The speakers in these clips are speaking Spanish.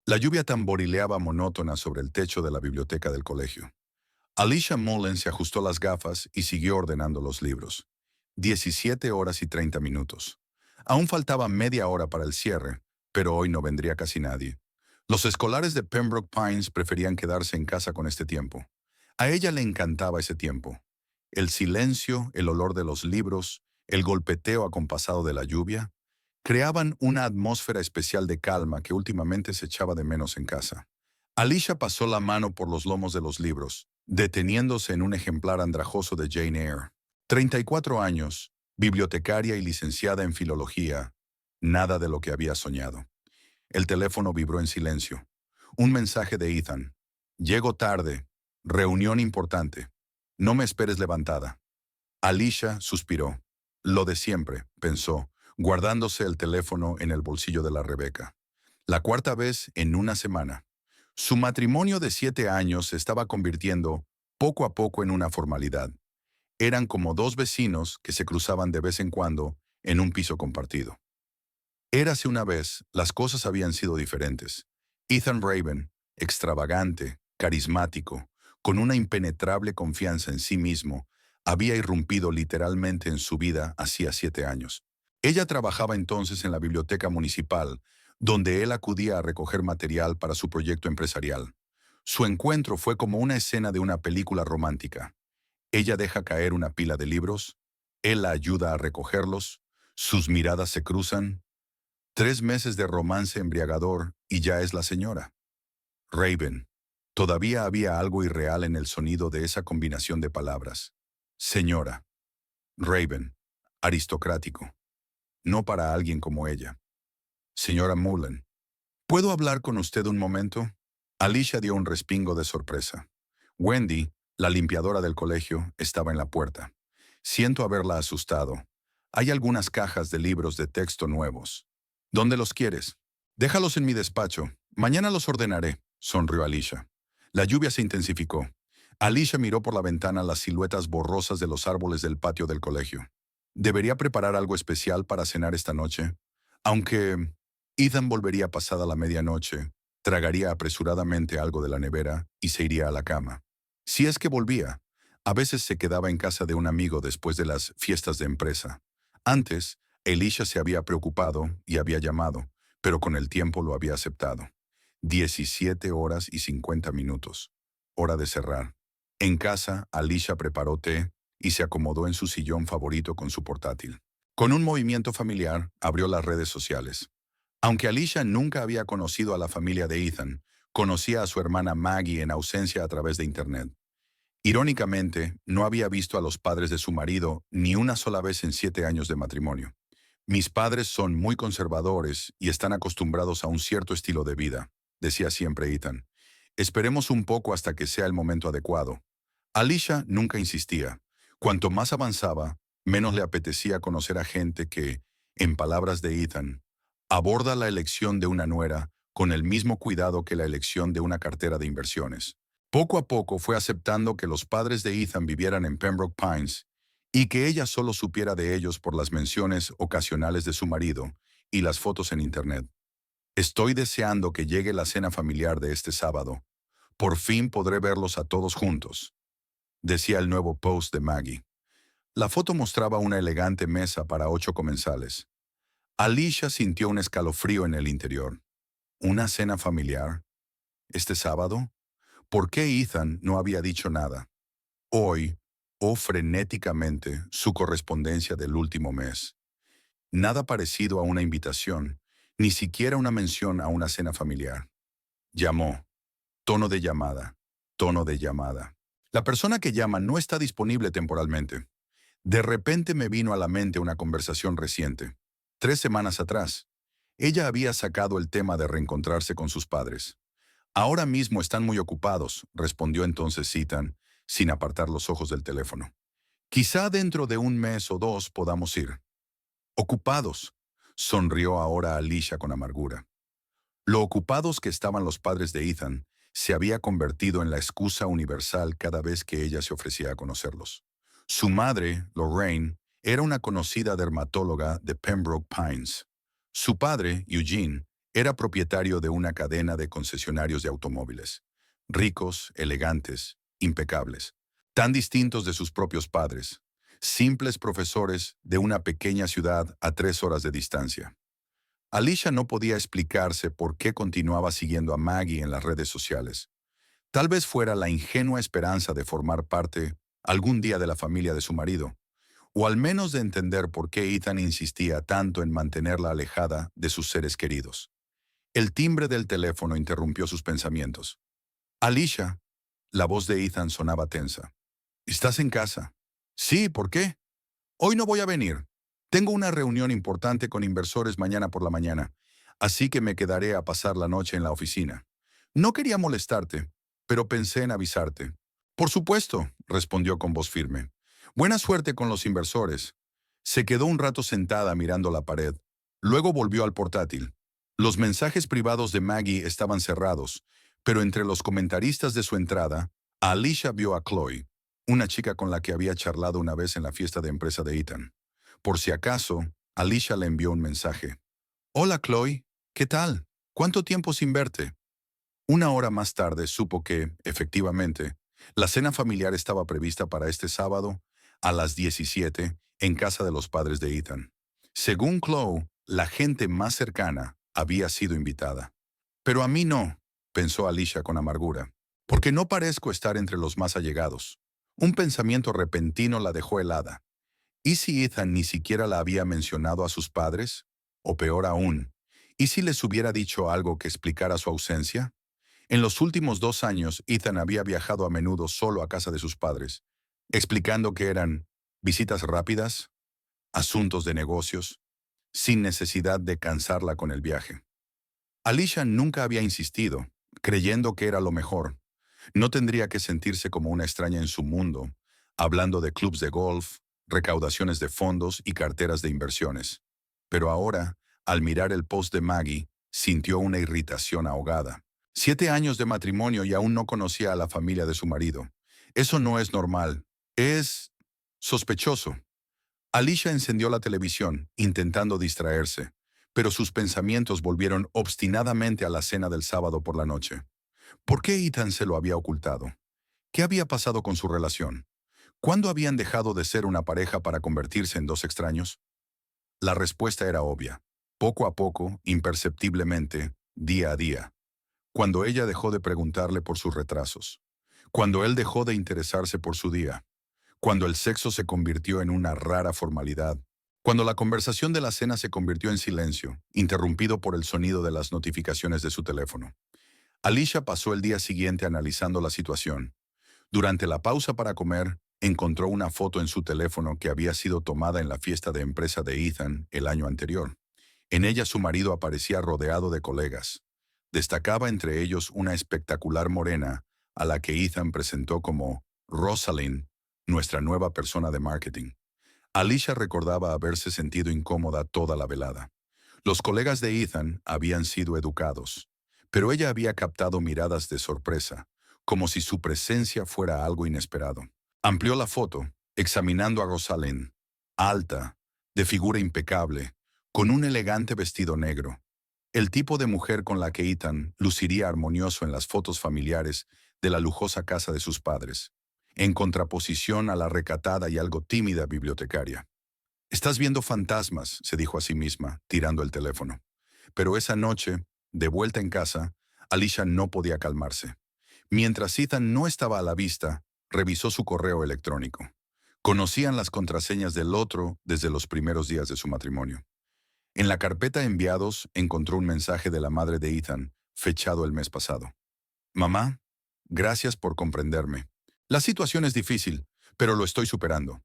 La lluvia tamborileaba monótona sobre el techo de la biblioteca del colegio. Alicia Mullen se ajustó las gafas y siguió ordenando los libros. 17 horas y 30 minutos. Aún faltaba media hora para el cierre, pero hoy no vendría casi nadie. Los escolares de Pembroke Pines preferían quedarse en casa con este tiempo. A ella le encantaba ese tiempo. El silencio, el olor de los libros, el golpeteo acompasado de la lluvia, creaban una atmósfera especial de calma que últimamente se echaba de menos en casa. Alicia pasó la mano por los lomos de los libros, deteniéndose en un ejemplar andrajoso de Jane Eyre. 34 años, bibliotecaria y licenciada en filología, nada de lo que había soñado. El teléfono vibró en silencio. Un mensaje de Ethan. Llego tarde. Reunión importante. No me esperes levantada. Alicia suspiró. Lo de siempre, pensó, guardándose el teléfono en el bolsillo de la Rebeca. La cuarta vez en una semana. Su matrimonio de 7 años se estaba convirtiendo poco a poco en una formalidad. Eran como dos vecinos que se cruzaban de vez en cuando en un piso compartido. Érase una vez, las cosas habían sido diferentes. Ethan Raven, extravagante, carismático, con una impenetrable confianza en sí mismo, había irrumpido literalmente en su vida hacía 7 años. Ella trabajaba entonces en la biblioteca municipal, donde él acudía a recoger material para su proyecto empresarial. Su encuentro fue como una escena de una película romántica. Ella deja caer una pila de libros, él la ayuda a recogerlos, sus miradas se cruzan. 3 meses de romance embriagador y ya es la señora. Raven. Todavía había algo irreal en el sonido de esa combinación de palabras. Señora. Raven. Aristocrático. No para alguien como ella. Señora Mullen. ¿Puedo hablar con usted un momento? Alicia dio un respingo de sorpresa. Wendy, la limpiadora del colegio, estaba en la puerta. Siento haberla asustado. Hay algunas cajas de libros de texto nuevos. ¿Dónde los quieres? Déjalos en mi despacho. Mañana los ordenaré, sonrió Alicia. La lluvia se intensificó. Alicia miró por la ventana las siluetas borrosas de los árboles del patio del colegio. ¿Debería preparar algo especial para cenar esta noche? Aunque Ethan volvería pasada la medianoche, tragaría apresuradamente algo de la nevera y se iría a la cama. Si es que volvía, a veces se quedaba en casa de un amigo después de las fiestas de empresa. Antes, Alicia se había preocupado y había llamado, pero con el tiempo lo había aceptado. 17 horas y 50 minutos. Hora de cerrar. En casa, Alicia preparó té y se acomodó en su sillón favorito con su portátil. Con un movimiento familiar, abrió las redes sociales. Aunque Alicia nunca había conocido a la familia de Ethan, conocía a su hermana Maggie en ausencia a través de Internet. Irónicamente, no había visto a los padres de su marido ni una sola vez en 7 años de matrimonio. Mis padres son muy conservadores y están acostumbrados a un cierto estilo de vida, decía siempre Ethan. Esperemos un poco hasta que sea el momento adecuado. Alicia nunca insistía. Cuanto más avanzaba, menos le apetecía conocer a gente que, en palabras de Ethan, aborda la elección de una nuera con el mismo cuidado que la elección de una cartera de inversiones. Poco a poco fue aceptando que los padres de Ethan vivieran en Pembroke Pines y que ella solo supiera de ellos por las menciones ocasionales de su marido y las fotos en Internet. Estoy deseando que llegue la cena familiar de este sábado. Por fin podré verlos a todos juntos, decía el nuevo post de Maggie. La foto mostraba una elegante mesa para 8 comensales. Alicia sintió un escalofrío en el interior. ¿Una cena familiar? ¿Este sábado? ¿Por qué Ethan no había dicho nada? Hoy, frenéticamente su correspondencia del último mes. Nada parecido a una invitación, ni siquiera una mención a una cena familiar. Llamó. Tono de llamada. Tono de llamada. La persona que llama no está disponible temporalmente. De repente me vino a la mente una conversación reciente. 3 semanas atrás. Ella había sacado el tema de reencontrarse con sus padres. Ahora mismo están muy ocupados, respondió entonces Ethan, sin apartar los ojos del teléfono. Quizá dentro de un mes o dos podamos ir. Ocupados, sonrió ahora Alicia con amargura. Lo ocupados que estaban los padres de Ethan se había convertido en la excusa universal cada vez que ella se ofrecía a conocerlos. Su madre, Lorraine, era una conocida dermatóloga de Pembroke Pines. Su padre, Eugene, Era propietario de una cadena de concesionarios de automóviles. Ricos, elegantes, impecables. Tan distintos de sus propios padres. Simples profesores de una pequeña ciudad a 3 horas de distancia. Alicia no podía explicarse por qué continuaba siguiendo a Maggie en las redes sociales. Tal vez fuera la ingenua esperanza de formar parte algún día de la familia de su marido, o al menos de entender por qué Ethan insistía tanto en mantenerla alejada de sus seres queridos. El timbre del teléfono interrumpió sus pensamientos. Alicia, la voz de Ethan sonaba tensa. ¿Estás en casa? Sí, ¿por qué? Hoy no voy a venir. Tengo una reunión importante con inversores mañana por la mañana, así que me quedaré a pasar la noche en la oficina. No quería molestarte, pero pensé en avisarte. Por supuesto, respondió con voz firme. Buena suerte con los inversores. Se quedó un rato sentada mirando la pared. Luego volvió al portátil. Los mensajes privados de Maggie estaban cerrados, pero entre los comentaristas de su entrada, Alicia vio a Chloe, una chica con la que había charlado una vez en la fiesta de empresa de Ethan. Por si acaso, Alicia le envió un mensaje. Hola Chloe, ¿qué tal? ¿Cuánto tiempo sin verte? Una hora más tarde supo que, efectivamente, la cena familiar estaba prevista para este sábado a las 17 en casa de los padres de Ethan. Según Chloe, la gente más cercana había sido invitada. Pero a mí no, pensó Alicia con amargura, porque no parezco estar entre los más allegados. Un pensamiento repentino la dejó helada. ¿Y si Ethan ni siquiera la había mencionado a sus padres? O peor aún, ¿y si les hubiera dicho algo que explicara su ausencia? En los últimos 2 años, Ethan había viajado a menudo solo a casa de sus padres, explicando que eran visitas rápidas, asuntos de negocios, sin necesidad de cansarla con el viaje. Alicia nunca había insistido, creyendo que era lo mejor. No tendría que sentirse como una extraña en su mundo, hablando de clubs de golf, recaudaciones de fondos y carteras de inversiones. Pero ahora, al mirar el post de Maggie, sintió una irritación ahogada. 7 años de matrimonio y aún no conocía a la familia de su marido. Eso no es normal. Es sospechoso. Alicia encendió la televisión, intentando distraerse, pero sus pensamientos volvieron obstinadamente a la cena del sábado por la noche. ¿Por qué Ethan se lo había ocultado? ¿Qué había pasado con su relación? ¿Cuándo habían dejado de ser una pareja para convertirse en dos extraños? La respuesta era obvia. Poco a poco, imperceptiblemente, día a día. Cuando ella dejó de preguntarle por sus retrasos. Cuando él dejó de interesarse por su día. Cuando el sexo se convirtió en una rara formalidad. Cuando la conversación de la cena se convirtió en silencio, interrumpido por el sonido de las notificaciones de su teléfono. Alicia pasó el día siguiente analizando la situación. Durante la pausa para comer, encontró una foto en su teléfono que había sido tomada en la fiesta de empresa de Ethan el año anterior. En ella su marido aparecía rodeado de colegas. Destacaba entre ellos una espectacular morena, a la que Ethan presentó como Rosalind, nuestra nueva persona de marketing. Alicia recordaba haberse sentido incómoda toda la velada. Los colegas de Ethan habían sido educados, pero ella había captado miradas de sorpresa, como si su presencia fuera algo inesperado. Amplió la foto, examinando a Rosalind, alta, de figura impecable, con un elegante vestido negro. El tipo de mujer con la que Ethan luciría armonioso en las fotos familiares de la lujosa casa de sus padres, en contraposición a la recatada y algo tímida bibliotecaria. «Estás viendo fantasmas», se dijo a sí misma, tirando el teléfono. Pero esa noche, de vuelta en casa, Alicia no podía calmarse. Mientras Ethan no estaba a la vista, revisó su correo electrónico. Conocían las contraseñas del otro desde los primeros días de su matrimonio. En la carpeta enviados encontró un mensaje de la madre de Ethan, fechado el mes pasado. «Mamá, gracias por comprenderme. La situación es difícil, pero lo estoy superando.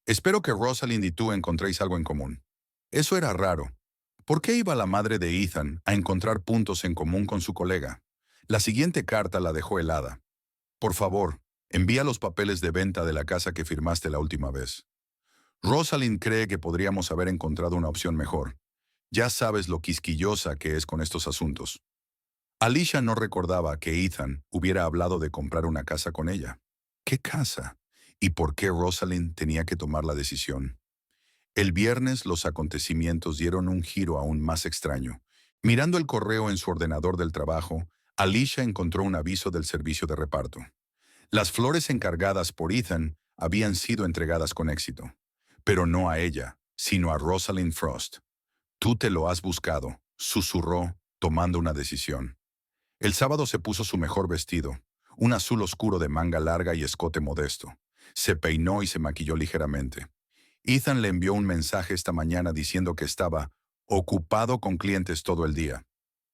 Espero que Rosalind y tú encontréis algo en común». Eso era raro. ¿Por qué iba la madre de Ethan a encontrar puntos en común con su colega? La siguiente carta la dejó helada. «Por favor, envía los papeles de venta de la casa que firmaste la última vez. Rosalind cree que podríamos haber encontrado una opción mejor. Ya sabes lo quisquillosa que es con estos asuntos». Alicia no recordaba que Ethan hubiera hablado de comprar una casa con ella. ¿Qué casa? ¿Y por qué Rosalind tenía que tomar la decisión? El viernes los acontecimientos dieron un giro aún más extraño, Mirando el correo en su ordenador del trabajo, Alicia encontró un aviso del servicio de reparto. Las flores encargadas por Ethan habían sido entregadas con éxito, pero no a ella, sino a Rosalind Frost. Tú te lo has buscado, susurró, tomando una decisión. El sábado se puso su mejor vestido, un azul oscuro de manga larga y escote modesto. Se peinó y se maquilló ligeramente. Ethan le envió un mensaje esta mañana diciendo que estaba ocupado con clientes todo el día.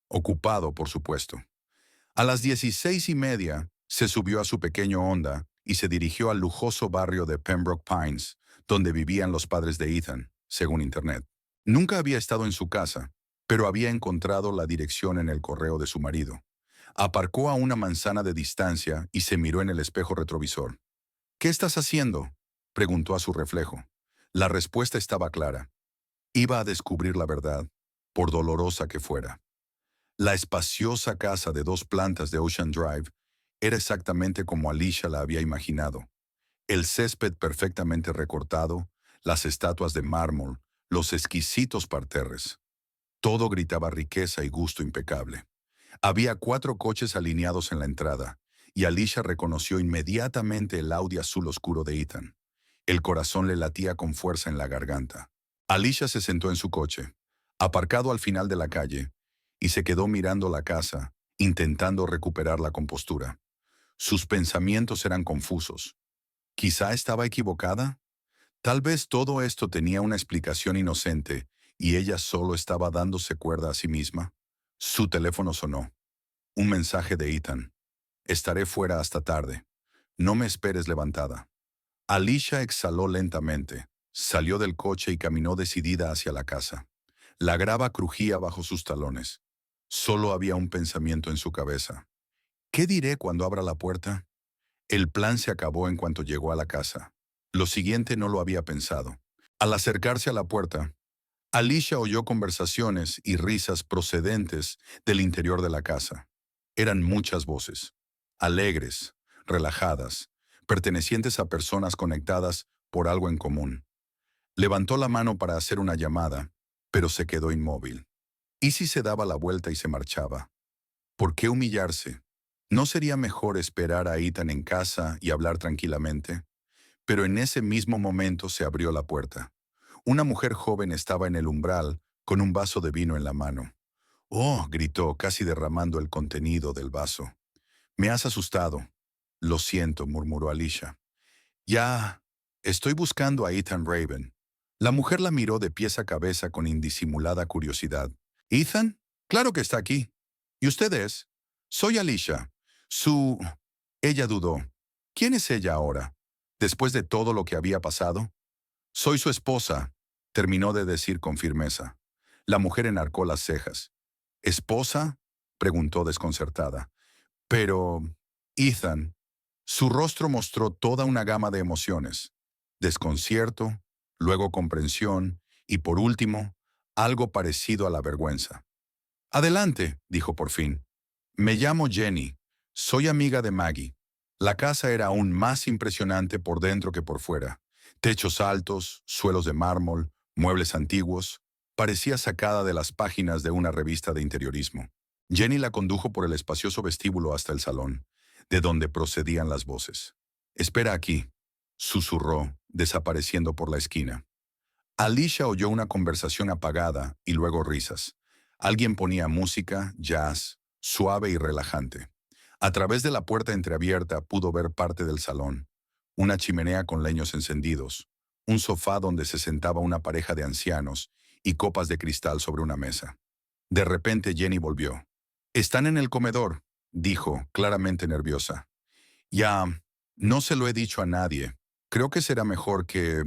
Ocupado, por supuesto. A las 16:30 se subió a su pequeño Honda y se dirigió al lujoso barrio de Pembroke Pines, donde vivían los padres de Ethan, según Internet. Nunca había estado en su casa, pero había encontrado la dirección en el correo de su marido. Aparcó a una manzana de distancia y se miró en el espejo retrovisor. ¿Qué estás haciendo?, preguntó a su reflejo. La respuesta estaba clara. Iba a descubrir la verdad, por dolorosa que fuera. La espaciosa casa de 2 plantas de Ocean Drive era exactamente como Alicia la había imaginado. El césped perfectamente recortado, las estatuas de mármol, los exquisitos parterres. Todo gritaba riqueza y gusto impecable. Había 4 coches alineados en la entrada, y Alicia reconoció inmediatamente el Audi azul oscuro de Ethan. El corazón le latía con fuerza en la garganta. Alicia se sentó en su coche, aparcado al final de la calle, y se quedó mirando la casa, intentando recuperar la compostura. Sus pensamientos eran confusos. ¿Quizá estaba equivocada? Tal vez todo esto tenía una explicación inocente y ella solo estaba dándose cuerda a sí misma. Su teléfono sonó. Un mensaje de Ethan. Estaré fuera hasta tarde. No me esperes levantada. Alicia exhaló lentamente, salió del coche y caminó decidida hacia la casa. La grava crujía bajo sus talones. Solo había un pensamiento en su cabeza. ¿Qué diré cuando abra la puerta? El plan se acabó en cuanto llegó a la casa. Lo siguiente no lo había pensado. Al acercarse a la puerta, Alicia oyó conversaciones y risas procedentes del interior de la casa. Eran muchas voces, alegres, relajadas, pertenecientes a personas conectadas por algo en común. Levantó la mano para hacer una llamada, pero se quedó inmóvil. ¿Y si se daba la vuelta y se marchaba? ¿Por qué humillarse? ¿No sería mejor esperar a Ethan en casa y hablar tranquilamente? Pero en ese mismo momento se abrió la puerta. Una mujer joven estaba en el umbral, con un vaso de vino en la mano. «Oh», gritó, casi derramando el contenido del vaso. «Me has asustado». «Lo siento», murmuró Alicia. «Ya, estoy buscando a Ethan Raven». La mujer la miró de pies a cabeza con indisimulada curiosidad. «¿Ethan? Claro que está aquí». «¿Y usted es?» «Soy Alicia». «Su...» Ella dudó. «¿Quién es ella ahora? Después de todo lo que había pasado». «Soy su esposa», terminó de decir con firmeza. La mujer enarcó las cejas. «¿Esposa?», preguntó desconcertada. «Pero, Ethan». Su rostro mostró toda una gama de emociones. Desconcierto, luego comprensión y, por último, algo parecido a la vergüenza. «Adelante», dijo por fin. «Me llamo Jenny. Soy amiga de Maggie». La casa era aún más impresionante por dentro que por fuera. Techos altos, suelos de mármol, muebles antiguos. Parecía sacada de las páginas de una revista de interiorismo. Jenny la condujo por el espacioso vestíbulo hasta el salón, de donde procedían las voces. «Espera aquí», susurró, desapareciendo por la esquina. Alicia oyó una conversación apagada y luego risas. Alguien ponía música, jazz, suave y relajante. A través de la puerta entreabierta pudo ver parte del salón. Una chimenea con leños encendidos, un sofá donde se sentaba una pareja de ancianos y copas de cristal sobre una mesa. De repente Jenny volvió. «Están en el comedor», dijo, claramente nerviosa. «Ya, no se lo he dicho a nadie. Creo que será mejor que...»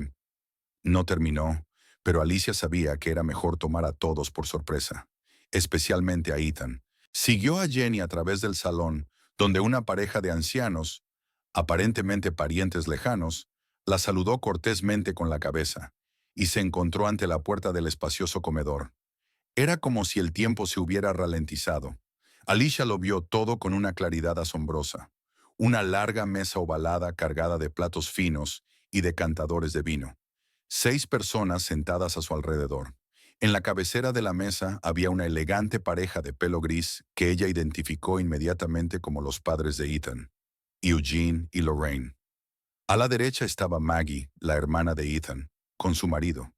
No terminó, pero Alicia sabía que era mejor tomar a todos por sorpresa, especialmente a Ethan. Siguió a Jenny a través del salón, donde una pareja de ancianos, aparentemente parientes lejanos, la saludó cortésmente con la cabeza, y se encontró ante la puerta del espacioso comedor. Era como si el tiempo se hubiera ralentizado. Alicia lo vio todo con una claridad asombrosa. Una larga mesa ovalada cargada de platos finos y decantadores de vino. 6 personas sentadas a su alrededor. En la cabecera de la mesa había una elegante pareja de pelo gris que ella identificó inmediatamente como los padres de Ethan, Eugene y Lorraine. A la derecha estaba Maggie, la hermana de Ethan, con su marido,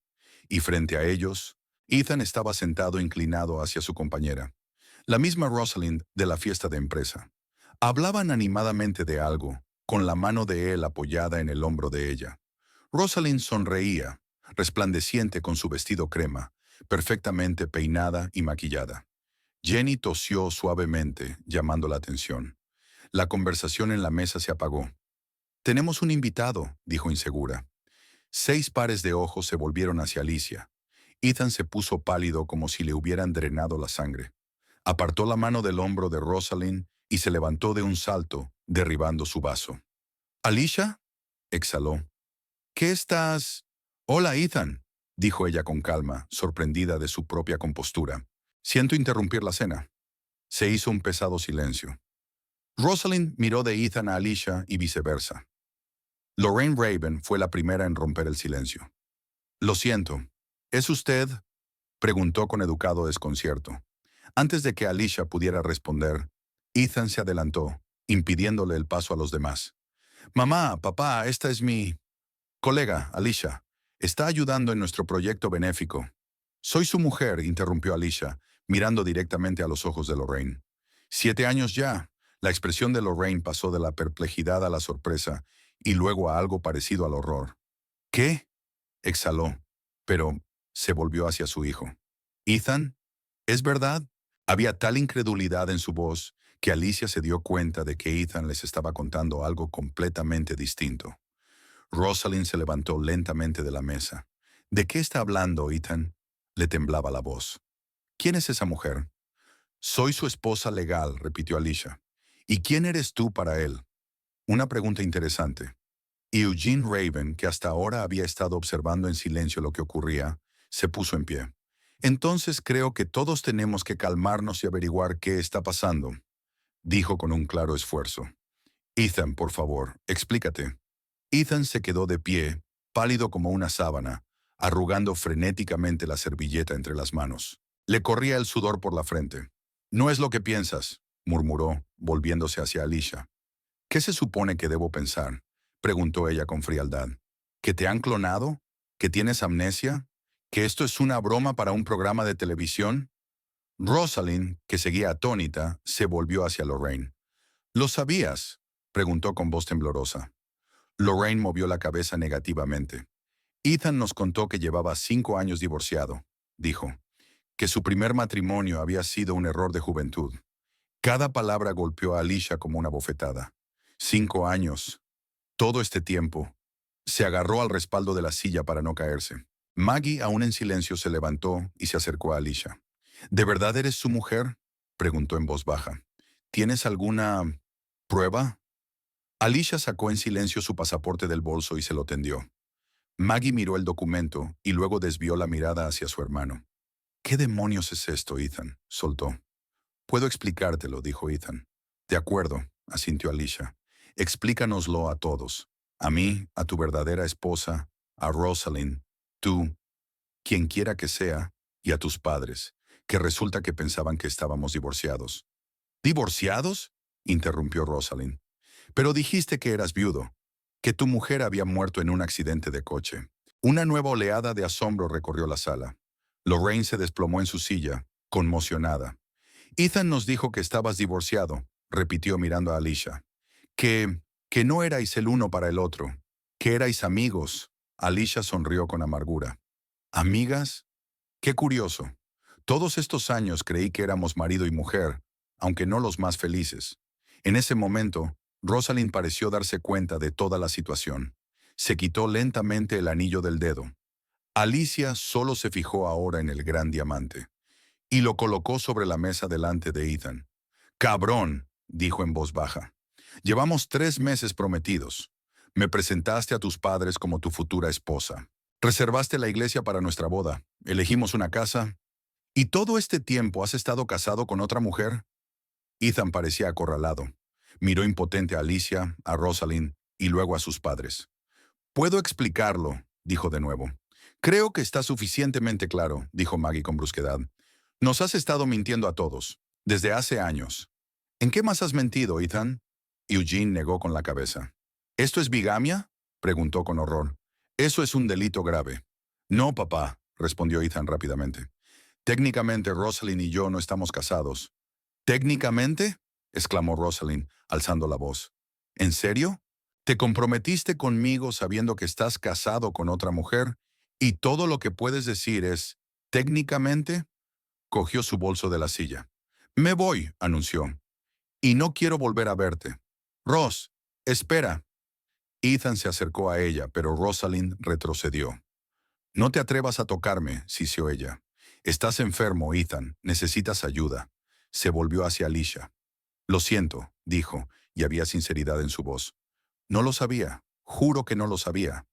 y frente a ellos, Ethan estaba sentado inclinado hacia su compañera, la misma Rosalind de la fiesta de empresa. Hablaban animadamente de algo, con la mano de él apoyada en el hombro de ella. Rosalind sonreía, resplandeciente con su vestido crema, perfectamente peinada y maquillada. Jenny tosió suavemente, llamando la atención. La conversación en la mesa se apagó. «Tenemos un invitado», dijo insegura. 6 pares de ojos se volvieron hacia Alicia. Ethan se puso pálido como si le hubieran drenado la sangre. Apartó la mano del hombro de Rosalind y se levantó de un salto, derribando su vaso. «¿Alicia?», exhaló. «¿Qué estás...?» «Hola, Ethan», dijo ella con calma, sorprendida de su propia compostura. «Siento interrumpir la cena». Se hizo un pesado silencio. Rosalind miró de Ethan a Alicia y viceversa. Lorraine Raven fue la primera en romper el silencio. «Lo siento. ¿Es usted?», preguntó con educado desconcierto. Antes de que Alicia pudiera responder, Ethan se adelantó, impidiéndole el paso a los demás. «Mamá, papá, esta es mi colega, Alicia. Está ayudando en nuestro proyecto benéfico». «Soy su mujer», interrumpió Alicia, mirando directamente a los ojos de Lorraine. 7 años ya. La expresión de Lorraine pasó de la perplejidad a la sorpresa y luego a algo parecido al horror. «¿Qué?», exhaló, pero se volvió hacia su hijo. «Ethan, ¿es verdad?». Había tal incredulidad en su voz que Alicia se dio cuenta de que Ethan les estaba contando algo completamente distinto. Rosalind se levantó lentamente de la mesa. «¿De qué está hablando, Ethan?». Le temblaba la voz. «¿Quién es esa mujer?». «Soy su esposa legal», repitió Alicia. «¿Y quién eres tú para él?». Una pregunta interesante. Eugene Raven, que hasta ahora había estado observando en silencio lo que ocurría, se puso en pie. «Entonces creo que todos tenemos que calmarnos y averiguar qué está pasando», dijo con un claro esfuerzo. «Ethan, por favor, explícate». Ethan se quedó de pie, pálido como una sábana, arrugando frenéticamente la servilleta entre las manos. Le corría el sudor por la frente. «No es lo que piensas», murmuró, volviéndose hacia Alicia. «¿Qué se supone que debo pensar?», preguntó ella con frialdad. «¿Que te han clonado? ¿Que tienes amnesia? ¿Que esto es una broma para un programa de televisión?». Rosalind, que seguía atónita, se volvió hacia Lorraine. «¿Lo sabías?», preguntó con voz temblorosa. Lorraine movió la cabeza negativamente. «Ethan nos contó que llevaba 5 años divorciado», dijo. «Que su primer matrimonio había sido un error de juventud». Cada palabra golpeó a Alicia como una bofetada. 5 años. Todo este tiempo. Se agarró al respaldo de la silla para no caerse. Maggie, aún en silencio, se levantó y se acercó a Alicia. «¿De verdad eres su mujer?», preguntó en voz baja. «¿Tienes alguna prueba?». Alicia sacó en silencio su pasaporte del bolso y se lo tendió. Maggie miró el documento y luego desvió la mirada hacia su hermano. «¿Qué demonios es esto, Ethan?», soltó. «Puedo explicártelo», dijo Ethan. «De acuerdo», asintió Alicia. «Explícanoslo a todos. A mí, a tu verdadera esposa, a Rosalind, tú, quien quiera que sea, y a tus padres, que resulta que pensaban que estábamos divorciados». «¿Divorciados?», interrumpió Rosalind. «Pero dijiste que eras viudo, que tu mujer había muerto en un accidente de coche». Una nueva oleada de asombro recorrió la sala. Lorraine se desplomó en su silla, conmocionada. «Ethan nos dijo que estabas divorciado», repitió mirando a Alicia. Que no erais el uno para el otro, que erais amigos». Alicia sonrió con amargura. «¿Amigas? Qué curioso. Todos estos años creí que éramos marido y mujer, aunque no los más felices». En ese momento, Rosalind pareció darse cuenta de toda la situación. Se quitó lentamente el anillo del dedo. Alicia solo se fijó ahora en el gran diamante y lo colocó sobre la mesa delante de Ethan. «Cabrón», dijo en voz baja. «Llevamos 3 meses prometidos. Me presentaste a tus padres como tu futura esposa. Reservaste la iglesia para nuestra boda. Elegimos una casa. ¿Y todo este tiempo has estado casado con otra mujer?». Ethan parecía acorralado. Miró impotente a Alicia, a Rosalind y luego a sus padres. «Puedo explicarlo», dijo de nuevo. Creo que está suficientemente claro, dijo Maggie con brusquedad. Nos has estado mintiendo a todos, desde hace años. ¿En qué más has mentido, Ethan? Eugene negó con la cabeza. ¿Esto es bigamia? Preguntó con horror. Eso es un delito grave. No, papá, respondió Ethan rápidamente. Técnicamente Rosalind y yo no estamos casados. ¿Técnicamente? Exclamó Rosalind, alzando la voz. ¿En serio? ¿Te comprometiste conmigo sabiendo que estás casado con otra mujer y todo lo que puedes decir es técnicamente? Cogió su bolso de la silla. Me voy, anunció, y no quiero volver a verte. Ross, espera. Ethan se acercó a ella, pero Rosalind retrocedió. No te atrevas a tocarme, sisió ella. Estás enfermo, Ethan. Necesitas ayuda. Se volvió hacia Alicia. Lo siento, dijo, y había sinceridad en su voz. No lo sabía. Juro que no lo sabía.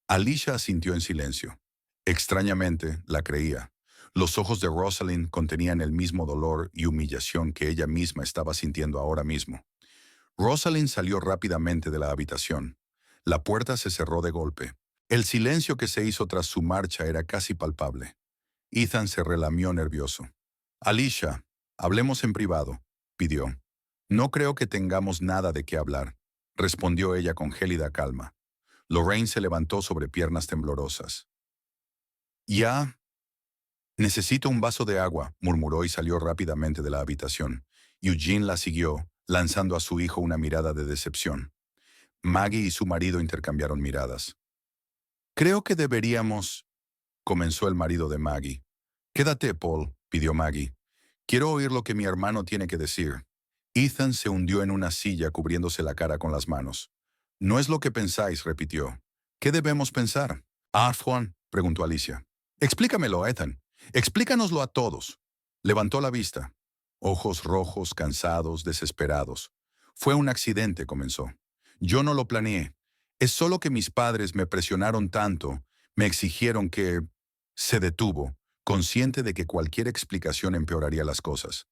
Alicia asintió en silencio. Extrañamente, la creía. Los ojos de Rosalind contenían el mismo dolor y humillación que ella misma estaba sintiendo ahora mismo. Rosalind salió rápidamente de la habitación. La puerta se cerró de golpe. El silencio que se hizo tras su marcha era casi palpable. Ethan se relamió nervioso. Alicia, hablemos en privado, pidió. No creo que tengamos nada de qué hablar, respondió ella con gélida calma. Lorraine se levantó sobre piernas temblorosas. Ya, necesito un vaso de agua, murmuró y salió rápidamente de la habitación. Eugene la siguió, lanzando a su hijo una mirada de decepción. Maggie y su marido intercambiaron miradas. Creo que deberíamos, comenzó el marido de Maggie. Quédate, Paul, pidió Maggie. Quiero oír lo que mi hermano tiene que decir. Ethan se hundió en una silla cubriéndose la cara con las manos. No es lo que pensáis, repitió. ¿Qué debemos pensar? Ah, Juan, preguntó Alicia. Explícamelo, Ethan. Explícanoslo a todos. Levantó la vista. Ojos rojos, cansados, desesperados. Fue un accidente, comenzó. Yo no lo planeé. Es solo que mis padres me presionaron tanto, me exigieron que... Se detuvo, consciente de que cualquier explicación empeoraría las cosas.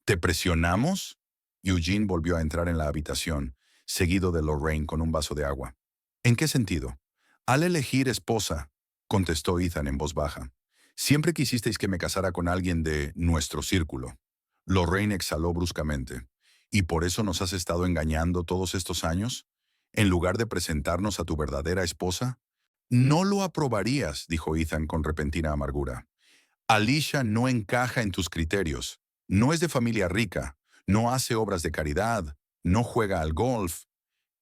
¿Te presionamos? Eugene volvió a entrar en la habitación, seguido de Lorraine con un vaso de agua. ¿En qué sentido? Al elegir esposa, contestó Ethan en voz baja. Siempre quisisteis que me casara con alguien de nuestro círculo. Lorraine exhaló bruscamente. ¿Y por eso nos has estado engañando todos estos años? ¿En lugar de presentarnos a tu verdadera esposa? No lo aprobarías, dijo Ethan con repentina amargura. Alicia no encaja en tus criterios. No es de familia rica, no hace obras de caridad, no juega al golf.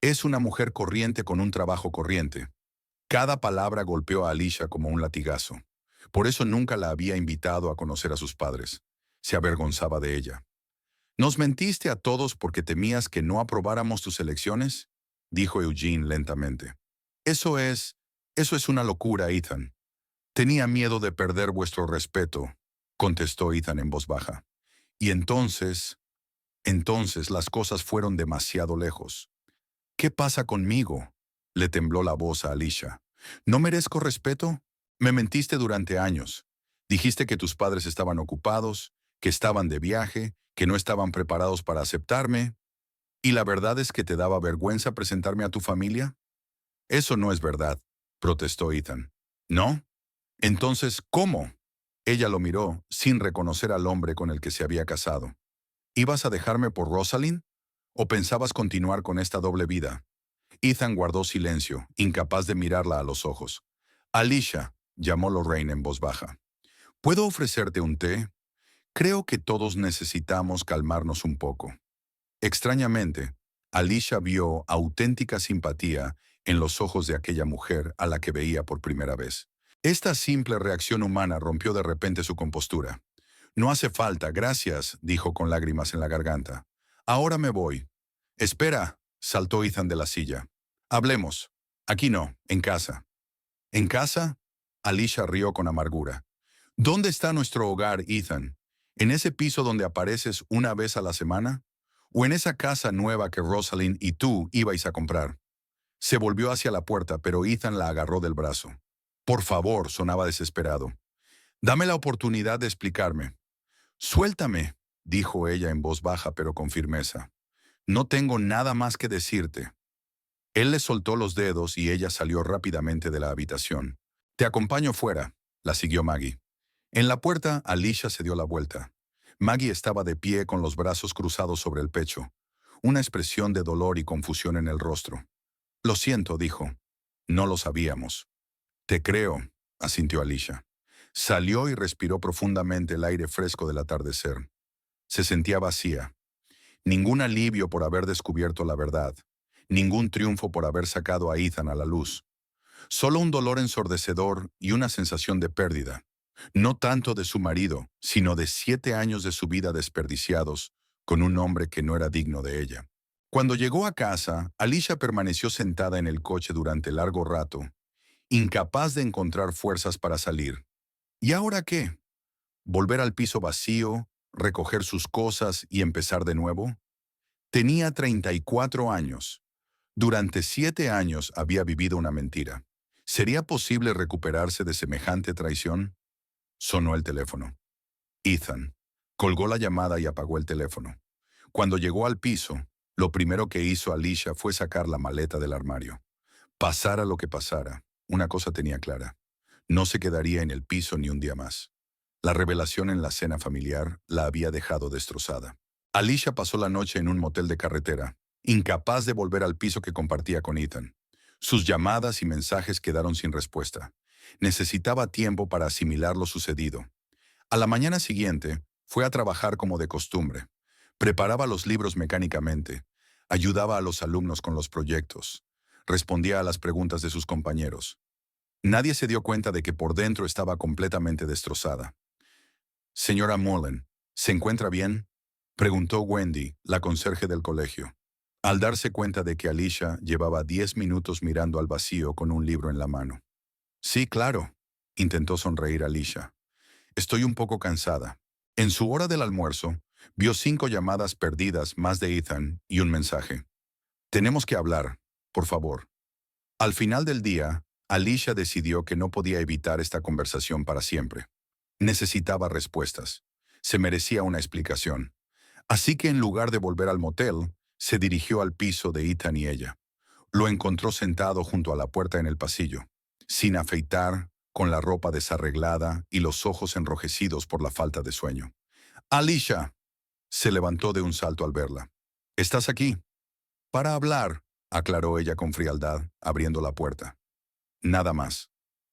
Es una mujer corriente con un trabajo corriente. Cada palabra golpeó a Alicia como un latigazo. Por eso nunca la había invitado a conocer a sus padres. Se avergonzaba de ella. ¿Nos mentiste a todos porque temías que no aprobáramos tus elecciones? Dijo Eugene lentamente. Eso es una locura, Ethan. Tenía miedo de perder vuestro respeto, contestó Ethan en voz baja. Y entonces las cosas fueron demasiado lejos. ¿Qué pasa conmigo? Le tembló la voz a Alicia. ¿No merezco respeto? Me mentiste durante años. Dijiste que tus padres estaban ocupados, que estaban de viaje, que no estaban preparados para aceptarme. ¿Y la verdad es que te daba vergüenza presentarme a tu familia? Eso no es verdad, protestó Ethan. ¿No? Entonces, ¿cómo? Ella lo miró, sin reconocer al hombre con el que se había casado. ¿Ibas a dejarme por Rosalind? ¿O pensabas continuar con esta doble vida? Ethan guardó silencio, incapaz de mirarla a los ojos. Alicia, llamó Lorraine en voz baja. ¿Puedo ofrecerte un té? Creo que todos necesitamos calmarnos un poco. Extrañamente, Alicia vio auténtica simpatía en los ojos de aquella mujer a la que veía por primera vez. Esta simple reacción humana rompió de repente su compostura. No hace falta, gracias, dijo con lágrimas en la garganta. Ahora me voy. Espera, saltó Ethan de la silla. Hablemos. Aquí no, en casa. ¿En casa? Alicia rió con amargura. ¿Dónde está nuestro hogar, Ethan? ¿En ese piso donde apareces una vez a la semana? ¿O en esa casa nueva que Rosalind y tú ibais a comprar? Se volvió hacia la puerta, pero Ethan la agarró del brazo. Por favor, sonaba desesperado. Dame la oportunidad de explicarme. Suéltame, dijo ella en voz baja pero con firmeza. No tengo nada más que decirte. Él le soltó los dedos y ella salió rápidamente de la habitación. Te acompaño fuera, la siguió Maggie. En la puerta, Alicia se dio la vuelta. Maggie estaba de pie con los brazos cruzados sobre el pecho, una expresión de dolor y confusión en el rostro. Lo siento, dijo. No lo sabíamos. Te creo, asintió Alicia. Salió y respiró profundamente el aire fresco del atardecer. Se sentía vacía. Ningún alivio por haber descubierto la verdad. Ningún triunfo por haber sacado a Ethan a la luz. Solo un dolor ensordecedor y una sensación de pérdida. No tanto de su marido, sino de 7 años de su vida desperdiciados con un hombre que no era digno de ella. Cuando llegó a casa, Alicia permaneció sentada en el coche durante largo rato, incapaz de encontrar fuerzas para salir. ¿Y ahora qué? ¿Volver al piso vacío, recoger sus cosas y empezar de nuevo? Tenía 34 años. Durante 7 años había vivido una mentira. ¿Sería posible recuperarse de semejante traición? Sonó el teléfono. Ethan. Colgó la llamada y apagó el teléfono. Cuando llegó al piso, lo primero que hizo Alicia fue sacar la maleta del armario. Pasara lo que pasara, una cosa tenía clara. No se quedaría en el piso ni un día más. La revelación en la cena familiar la había dejado destrozada. Alicia pasó la noche en un motel de carretera, incapaz de volver al piso que compartía con Ethan. Sus llamadas y mensajes quedaron sin respuesta. Necesitaba tiempo para asimilar lo sucedido. A la mañana siguiente, fue a trabajar como de costumbre. Preparaba los libros mecánicamente, ayudaba a los alumnos con los proyectos, respondía a las preguntas de sus compañeros. Nadie se dio cuenta de que por dentro estaba completamente destrozada. Señora Mullen, ¿se encuentra bien?, preguntó Wendy, la conserje del colegio, al darse cuenta de que Alicia llevaba 10 minutos mirando al vacío con un libro en la mano. Sí, claro, intentó sonreír Alicia. Estoy un poco cansada. En su hora del almuerzo, vio 5 llamadas perdidas más de Ethan y un mensaje. Tenemos que hablar, por favor. Al final del día, Alicia decidió que no podía evitar esta conversación para siempre. Necesitaba respuestas. Se merecía una explicación. Así que en lugar de volver al motel, se dirigió al piso de Ethan y ella. Lo encontró sentado junto a la puerta en el pasillo, sin afeitar, con la ropa desarreglada y los ojos enrojecidos por la falta de sueño. Alicia se levantó de un salto al verla. ¿Estás aquí? Para hablar, aclaró ella con frialdad, abriendo la puerta. Nada más.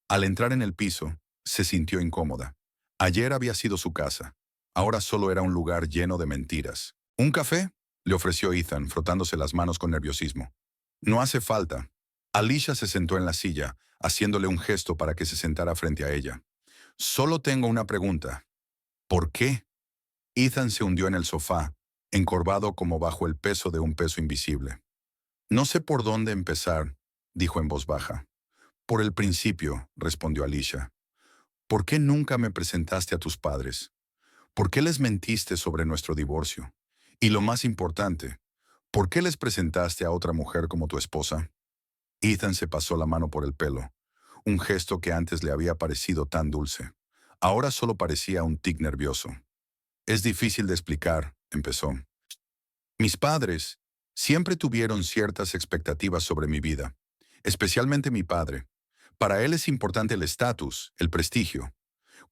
Al entrar en el piso, se sintió incómoda. Ayer había sido su casa. Ahora solo era un lugar lleno de mentiras. ¿Un café?, le ofreció Ethan, frotándose las manos con nerviosismo. No hace falta. Alicia se sentó en la silla, haciéndole un gesto para que se sentara frente a ella. Solo tengo una pregunta. ¿Por qué? Ethan se hundió en el sofá, encorvado como bajo el peso de un peso invisible. No sé por dónde empezar, dijo en voz baja. Por el principio, respondió Alicia. ¿Por qué nunca me presentaste a tus padres? ¿Por qué les mentiste sobre nuestro divorcio? Y lo más importante, ¿por qué les presentaste a otra mujer como tu esposa? Ethan se pasó la mano por el pelo, un gesto que antes le había parecido tan dulce. Ahora solo parecía un tic nervioso. Es difícil de explicar, empezó. Mis padres siempre tuvieron ciertas expectativas sobre mi vida, especialmente mi padre. Para él es importante el estatus, el prestigio.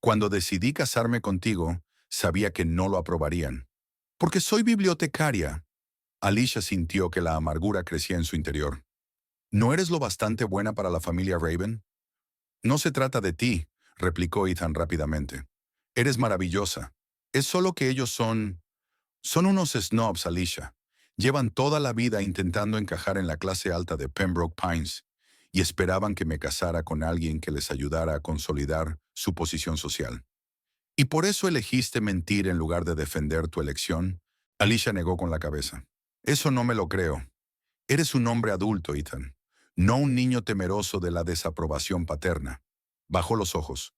Cuando decidí casarme contigo, sabía que no lo aprobarían. Porque soy bibliotecaria. Alicia sintió que la amargura crecía en su interior. ¿No eres lo bastante buena para la familia Raven? No se trata de ti, replicó Ethan rápidamente. Eres maravillosa. Es solo que ellos son unos snobs, Alicia. Llevan toda la vida intentando encajar en la clase alta de Pembroke Pines y esperaban que me casara con alguien que les ayudara a consolidar su posición social. ¿Y por eso elegiste mentir en lugar de defender tu elección? Alicia negó con la cabeza. Eso no me lo creo. Eres un hombre adulto, Ethan, no un niño temeroso de la desaprobación paterna. Bajó los ojos.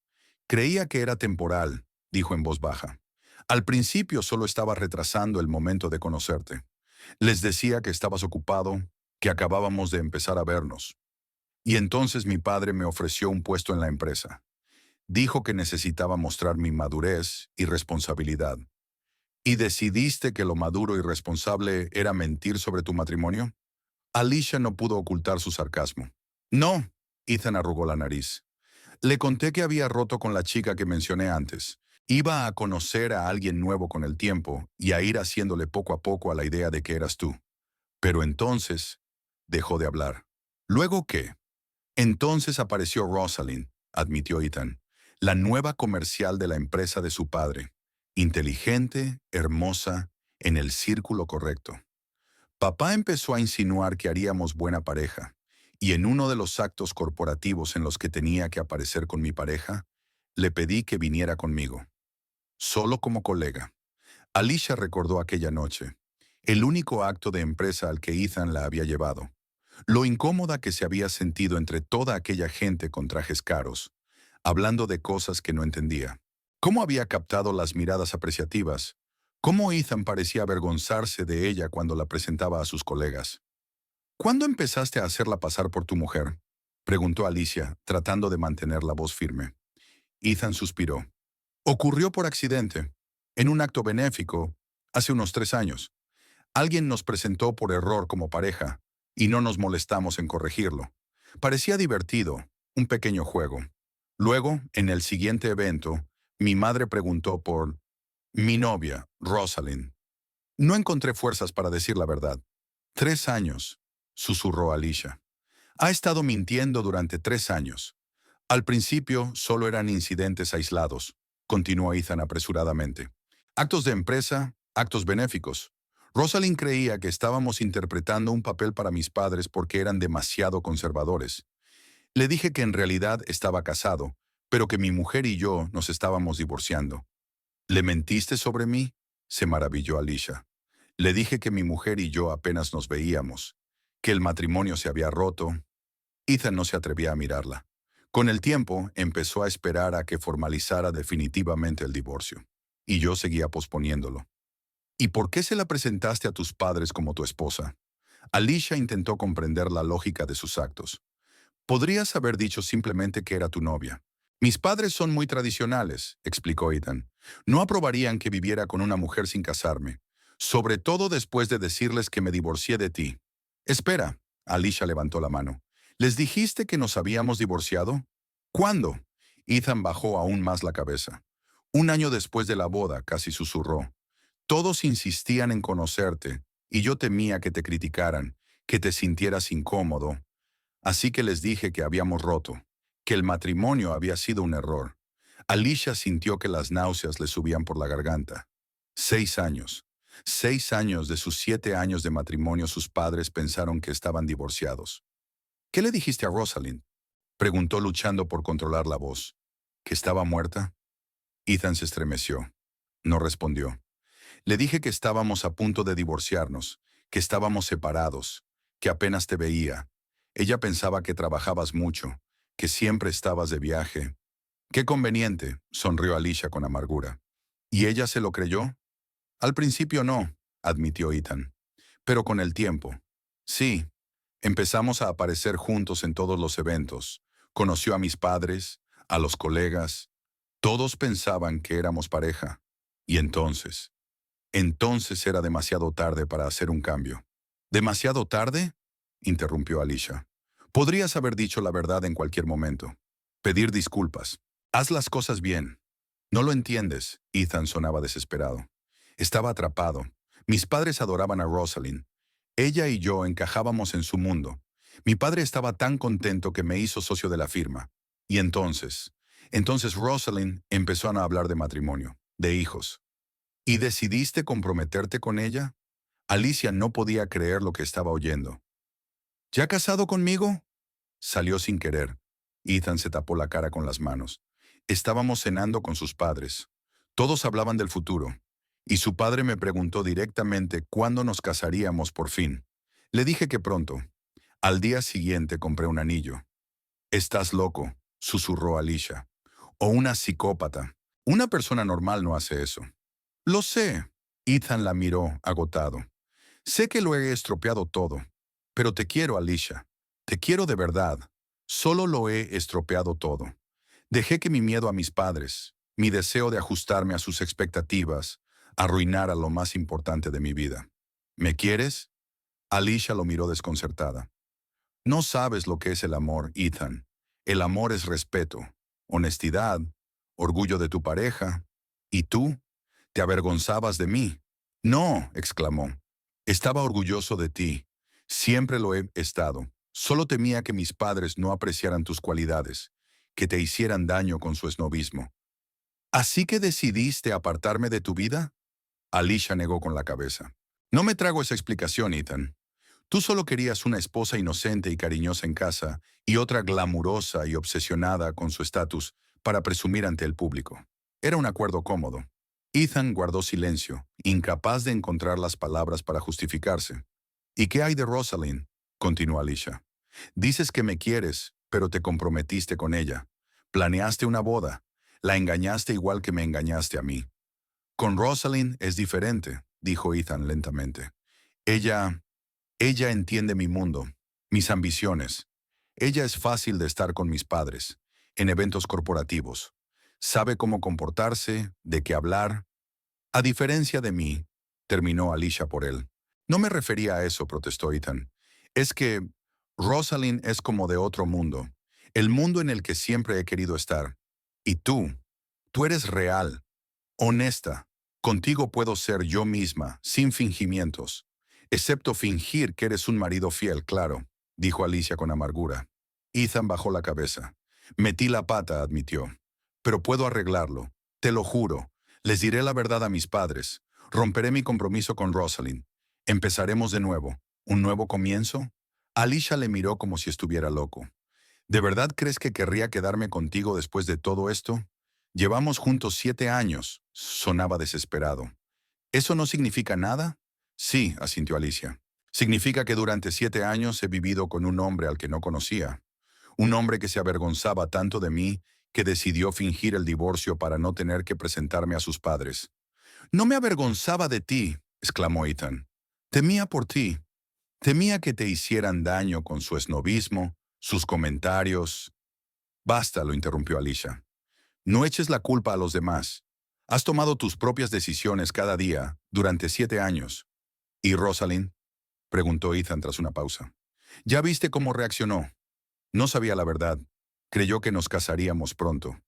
Creía que era temporal, dijo en voz baja. Al principio solo estaba retrasando el momento de conocerte. Les decía que estabas ocupado, que acabábamos de empezar a vernos. Y entonces mi padre me ofreció un puesto en la empresa. Dijo que necesitaba mostrar mi madurez y responsabilidad. ¿Y decidiste que lo maduro y responsable era mentir sobre tu matrimonio? Alicia no pudo ocultar su sarcasmo. No, Ethan arrugó la nariz. Le conté que había roto con la chica que mencioné antes. Iba a conocer a alguien nuevo con el tiempo y a ir haciéndole poco a poco a la idea de que eras tú. Pero entonces dejó de hablar. ¿Luego qué? Entonces apareció Rosalind, admitió Ethan, la nueva comercial de la empresa de su padre. Inteligente, hermosa, en el círculo correcto. Papá empezó a insinuar que haríamos buena pareja, y en uno de los actos corporativos en los que tenía que aparecer con mi pareja, le pedí que viniera conmigo, solo como colega. Alicia recordó aquella noche, el único acto de empresa al que Ethan la había llevado, lo incómoda que se había sentido entre toda aquella gente con trajes caros, hablando de cosas que no entendía. ¿Cómo había captado las miradas apreciativas? ¿Cómo Ethan parecía avergonzarse de ella cuando la presentaba a sus colegas? ¿Cuándo empezaste a hacerla pasar por tu mujer? Preguntó Alicia, tratando de mantener la voz firme. Ethan suspiró. Ocurrió por accidente, en un acto benéfico, hace unos 3 años. Alguien nos presentó por error como pareja, y no nos molestamos en corregirlo. Parecía divertido, un pequeño juego. Luego, en el siguiente evento, mi madre preguntó por mi novia, Rosalind. No encontré fuerzas para decir la verdad. 3 años, susurró Alicia. Ha estado mintiendo durante 3 años. Al principio solo eran incidentes aislados, continuó Ethan apresuradamente. Actos de empresa, actos benéficos. Rosalind creía que estábamos interpretando un papel para mis padres porque eran demasiado conservadores. Le dije que en realidad estaba casado, pero que mi mujer y yo nos estábamos divorciando. ¿Le mentiste sobre mí? Se maravilló Alicia. Le dije que mi mujer y yo apenas nos veíamos, que el matrimonio se había roto. Ethan no se atrevía a mirarla. Con el tiempo, empezó a esperar a que formalizara definitivamente el divorcio. Y yo seguía posponiéndolo. ¿Y por qué se la presentaste a tus padres como tu esposa? Alicia intentó comprender la lógica de sus actos. Podrías haber dicho simplemente que era tu novia. Mis padres son muy tradicionales, explicó Ethan. No aprobarían que viviera con una mujer sin casarme, sobre todo después de decirles que me divorcié de ti. Espera, Alicia levantó la mano. ¿Les dijiste que nos habíamos divorciado? ¿Cuándo? Ethan bajó aún más la cabeza. 1 año después de la boda, casi susurró. Todos insistían en conocerte, y yo temía que te criticaran, que te sintieras incómodo. Así que les dije que habíamos roto, que el matrimonio había sido un error. Alicia sintió que las náuseas le subían por la garganta. 6 años. 6 años de sus 7 años de matrimonio sus padres pensaron que estaban divorciados. ¿Qué le dijiste a Rosalind? Preguntó luchando por controlar la voz. ¿Que estaba muerta? Ethan se estremeció. No respondió. Le dije que estábamos a punto de divorciarnos, que estábamos separados, que apenas te veía. Ella pensaba que trabajabas mucho, que siempre estabas de viaje. Qué conveniente, sonrió Alicia con amargura. ¿Y ella se lo creyó? Al principio no, admitió Ethan. Pero con el tiempo. Sí, empezamos a aparecer juntos en todos los eventos. Conoció a mis padres, a los colegas. Todos pensaban que éramos pareja. Y entonces era demasiado tarde para hacer un cambio. ¿Demasiado tarde? Interrumpió Alicia. Podrías haber dicho la verdad en cualquier momento. Pedir disculpas. Haz las cosas bien. No lo entiendes, Ethan sonaba desesperado. Estaba atrapado. Mis padres adoraban a Rosalind. Ella y yo encajábamos en su mundo. Mi padre estaba tan contento que me hizo socio de la firma. Y entonces Rosalind empezó a no hablar de matrimonio, de hijos. ¿Y decidiste comprometerte con ella? Alicia no podía creer lo que estaba oyendo. ¿Ya casado conmigo? Salió sin querer. Ethan se tapó la cara con las manos. Estábamos cenando con sus padres. Todos hablaban del futuro. Y su padre me preguntó directamente cuándo nos casaríamos por fin. Le dije que pronto. Al día siguiente compré un anillo. «Estás loco», susurró Alicia. «O una psicópata. Una persona normal no hace eso». «Lo sé». Ethan la miró, agotado. «Sé que lo he estropeado todo. Pero te quiero, Alicia. Te quiero de verdad. Solo lo he estropeado todo. Dejé que mi miedo a mis padres, mi deseo de ajustarme a sus expectativas, arruinara lo más importante de mi vida. ¿Me quieres?» Alicia lo miró desconcertada. «No sabes lo que es el amor, Ethan. El amor es respeto. honestidad, orgullo de tu pareja. ¿Y tú? ¿Te avergonzabas de mí? No, exclamó. Estaba orgulloso de ti. Siempre lo he estado. Solo temía que mis padres no apreciaran tus cualidades, que te hicieran daño con su esnobismo. ¿Así que decidiste apartarme de tu vida? Alicia negó con la cabeza. No me trago esa explicación, Ethan. Tú solo querías una esposa inocente y cariñosa en casa y otra glamurosa y obsesionada con su estatus para presumir ante el público. Era un acuerdo cómodo. Ethan guardó silencio, incapaz de encontrar las palabras para justificarse. ¿Y qué hay de Rosalind? Continuó Alicia. Dices que me quieres, pero te comprometiste con ella. Planeaste una boda. La engañaste igual que me engañaste a mí. Con Rosalind es diferente, dijo Ethan lentamente. Ella ella entiende mi mundo, mis ambiciones. Ella es fácil de estar con mis padres, en eventos corporativos. Sabe cómo comportarse, de qué hablar. A diferencia de mí, terminó Alicia por él. No me refería a eso, protestó Ethan. Es que Rosalind es como de otro mundo, el mundo en el que siempre he querido estar. Y tú eres real, honesta. Contigo puedo ser yo misma, sin fingimientos. Excepto fingir que eres un marido fiel, claro, dijo Alicia con amargura. Ethan bajó la cabeza. Metí la pata, admitió. Pero puedo arreglarlo. Te lo juro. Les diré la verdad a mis padres. Romperé mi compromiso con Rosalind. Empezaremos de nuevo. ¿Un nuevo comienzo? Alicia le miró como si estuviera loco. ¿De verdad crees que querría quedarme contigo después de todo esto? Llevamos juntos 7 años. Sonaba desesperado. ¿Eso no significa nada? Sí, asintió Alicia. Significa que durante 7 años he vivido con un hombre al que no conocía. Un hombre que se avergonzaba tanto de mí que decidió fingir el divorcio para no tener que presentarme a sus padres. No me avergonzaba de ti, exclamó Ethan. Temía por ti. Temía que te hicieran daño con su esnobismo, sus comentarios. Basta, lo interrumpió Alicia. No eches la culpa a los demás. Has tomado tus propias decisiones cada día durante 7 años. ¿Y Rosalind? Preguntó Ethan tras una pausa. Ya viste cómo reaccionó. No sabía la verdad. Creyó que nos casaríamos pronto.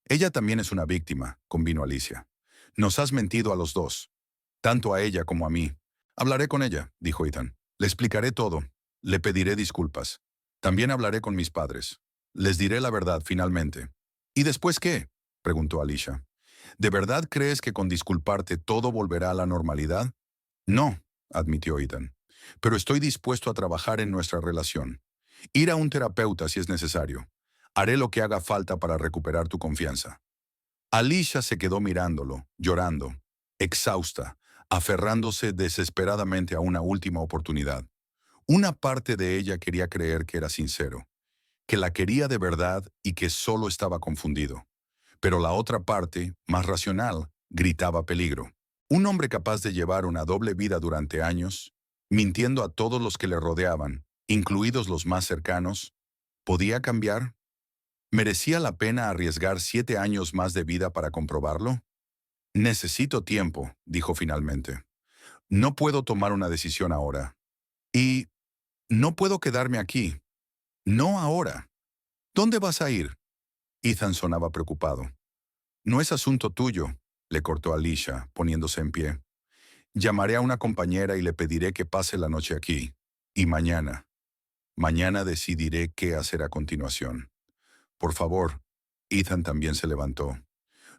Ella también es una víctima, convino Alicia. Nos has mentido a los dos, tanto a ella como a mí. Hablaré con ella, dijo Ethan. Le explicaré todo. Le pediré disculpas. También hablaré con mis padres. Les diré la verdad finalmente. ¿Y después qué? Preguntó Alicia. ¿De verdad crees que con disculparte todo volverá a la normalidad? No, admitió Ethan. Pero estoy dispuesto a trabajar en nuestra relación. Ir a un terapeuta si es necesario. Haré lo que haga falta para recuperar tu confianza. Alicia se quedó mirándolo, llorando, exhausta, aferrándose desesperadamente a una última oportunidad. Una parte de ella quería creer que era sincero, que la quería de verdad y que solo estaba confundido. Pero la otra parte, más racional, gritaba peligro. Un hombre capaz de llevar una doble vida durante años, mintiendo a todos los que le rodeaban, incluidos los más cercanos, ¿podía cambiar? ¿Merecía la pena arriesgar 7 años más de vida para comprobarlo? Necesito tiempo, dijo finalmente. No puedo tomar una decisión ahora. Y no puedo quedarme aquí. No ahora. ¿Dónde vas a ir? Ethan sonaba preocupado. No es asunto tuyo, le cortó Alicia, poniéndose en pie. Llamaré a una compañera y le pediré que pase la noche aquí. Y mañana decidiré qué hacer a continuación. Por favor, Ethan también se levantó.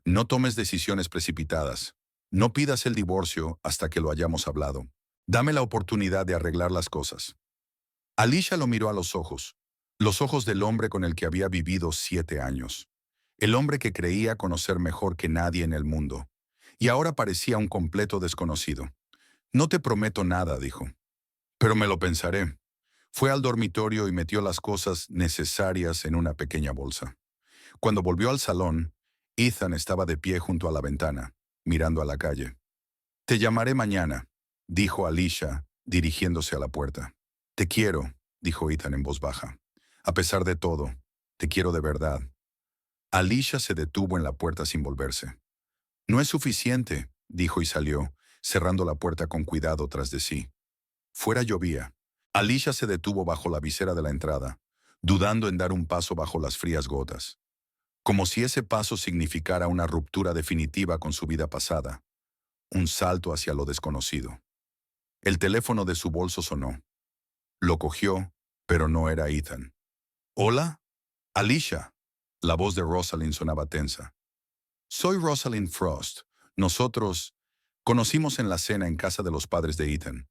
No tomes decisiones precipitadas. No pidas el divorcio hasta que lo hayamos hablado. Dame la oportunidad de arreglar las cosas. Alicia lo miró a los ojos del hombre con el que había vivido 7 años. El hombre que creía conocer mejor que nadie en el mundo. Y ahora parecía un completo desconocido. No te prometo nada, dijo. Pero me lo pensaré. Fue al dormitorio y metió las cosas necesarias en una pequeña bolsa. Cuando volvió al salón, Ethan estaba de pie junto a la ventana, mirando a la calle. Te llamaré mañana, dijo Alicia, dirigiéndose a la puerta. Te quiero, dijo Ethan en voz baja. A pesar de todo, te quiero de verdad. Alicia se detuvo en la puerta sin volverse. No es suficiente, dijo y salió, cerrando la puerta con cuidado tras de sí. Fuera llovía. Alicia se detuvo bajo la visera de la entrada, dudando en dar un paso bajo las frías gotas. como si ese paso significara una ruptura definitiva con su vida pasada, un salto hacia lo desconocido. El teléfono de su bolso sonó. Lo cogió, pero no era Ethan. ¿Hola? Alicia. La voz de Rosalind sonaba tensa. Soy Rosalind Frost. Nosotros conocimos en la cena en casa de los padres de Ethan.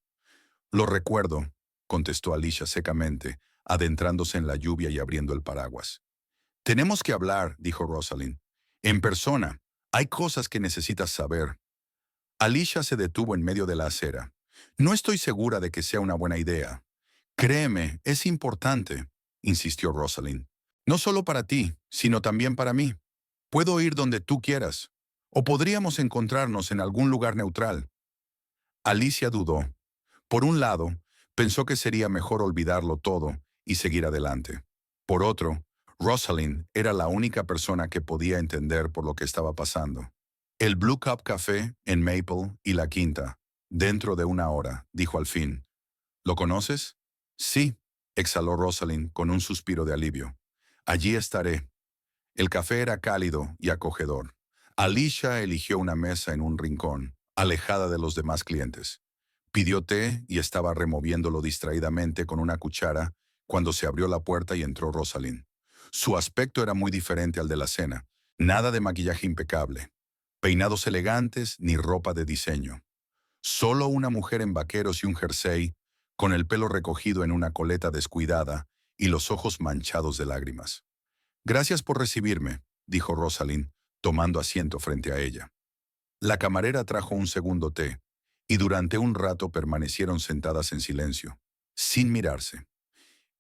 Lo recuerdo, contestó Alicia secamente, adentrándose en la lluvia y abriendo el paraguas. Tenemos que hablar, dijo Rosalind. En persona. Hay cosas que necesitas saber. Alicia se detuvo en medio de la acera. No estoy segura de que sea una buena idea. Créeme, es importante, insistió Rosalind. No solo para ti, sino también para mí. Puedo ir donde tú quieras. O podríamos encontrarnos en algún lugar neutral. Alicia dudó. Por un lado, pensó que sería mejor olvidarlo todo y seguir adelante. Por otro, Rosalind era la única persona que podía entender por lo que estaba pasando. El Blue Cup Café en Maple y La Quinta, dentro de una hora, dijo al fin. ¿Lo conoces? Sí, exhaló Rosalind con un suspiro de alivio. Allí estaré. El café era cálido y acogedor. Alicia eligió una mesa en un rincón, alejada de los demás clientes. Pidió té y estaba removiéndolo distraídamente con una cuchara cuando se abrió la puerta y entró Rosalind. Su aspecto era muy diferente al de la cena. Nada de maquillaje impecable, peinados elegantes ni ropa de diseño. Solo una mujer en vaqueros y un jersey, con el pelo recogido en una coleta descuidada y los ojos manchados de lágrimas. Gracias por recibirme, dijo Rosalind, tomando asiento frente a ella. La camarera trajo un segundo té, y durante un rato permanecieron sentadas en silencio, sin mirarse.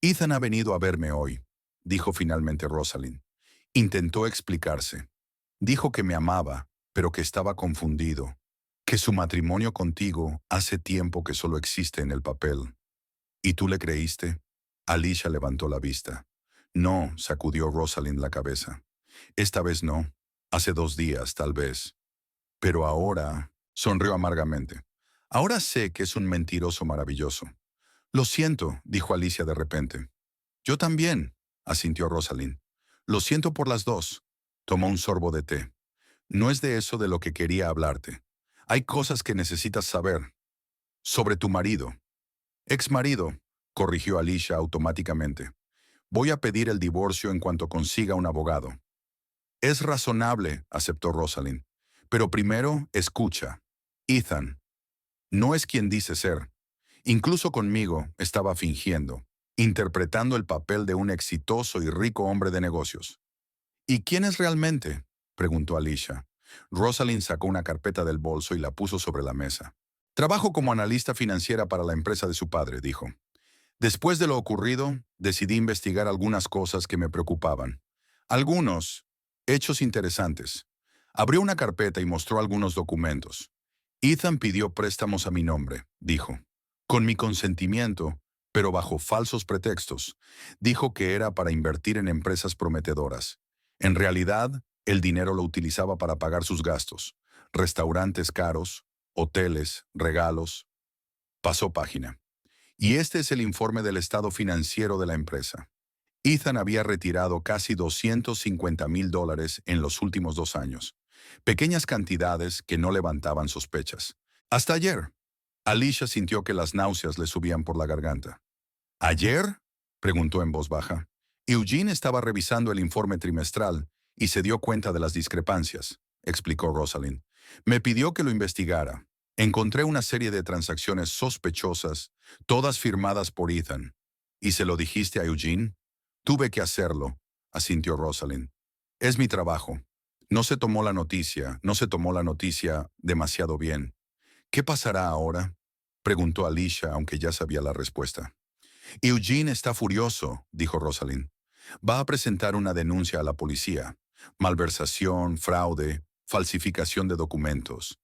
Ethan ha venido a verme hoy, dijo finalmente Rosalind. Intentó explicarse. Dijo que me amaba, pero que estaba confundido, que su matrimonio contigo hace tiempo que solo existe en el papel. ¿Y tú le creíste? Alicia levantó la vista. No, sacudió Rosalind la cabeza. Esta vez no. Hace 2 días, tal vez. Pero ahora, sonrió amargamente. Ahora sé que es un mentiroso maravilloso. Lo siento, dijo Alicia de repente. Yo también, asintió Rosalind. Lo siento por las dos. Tomó un sorbo de té. No es de eso de lo que quería hablarte. Hay cosas que necesitas saber. Sobre tu marido. Ex marido, corrigió Alicia automáticamente. Voy a pedir el divorcio en cuanto consiga un abogado. Es razonable, aceptó Rosalind. Pero primero, escucha. Ethan no es quien dice ser. Incluso conmigo estaba fingiendo, interpretando el papel de un exitoso y rico hombre de negocios. ¿Y quién es realmente?, preguntó Alicia. Rosalind sacó una carpeta del bolso y la puso sobre la mesa. Trabajo como analista financiera para la empresa de su padre, dijo. Después de lo ocurrido, decidí investigar algunas cosas que me preocupaban. Algunos hechos interesantes. Abrió una carpeta y mostró algunos documentos. Ethan pidió préstamos a mi nombre, dijo. Con mi consentimiento, pero bajo falsos pretextos. Dijo que era para invertir en empresas prometedoras. En realidad, el dinero lo utilizaba para pagar sus gastos. Restaurantes caros, hoteles, regalos. Pasó página. Y este es el informe del estado financiero de la empresa. Ethan había retirado casi $250,000 en los últimos 2 años. Pequeñas cantidades que no levantaban sospechas. Hasta ayer. Alicia sintió que las náuseas le subían por la garganta. ¿Ayer?, preguntó en voz baja. Eugene estaba revisando el informe trimestral y se dio cuenta de las discrepancias, explicó Rosalind. Me pidió que lo investigara. Encontré una serie de transacciones sospechosas, todas firmadas por Ethan. ¿Y se lo dijiste a Eugene? Tuve que hacerlo, asintió Rosalind. Es mi trabajo. No se tomó la noticia demasiado bien. ¿Qué pasará ahora?, preguntó Alicia, aunque ya sabía la respuesta. Eugene está furioso, dijo Rosalind. Va a presentar una denuncia a la policía. Malversación, fraude, falsificación de documentos.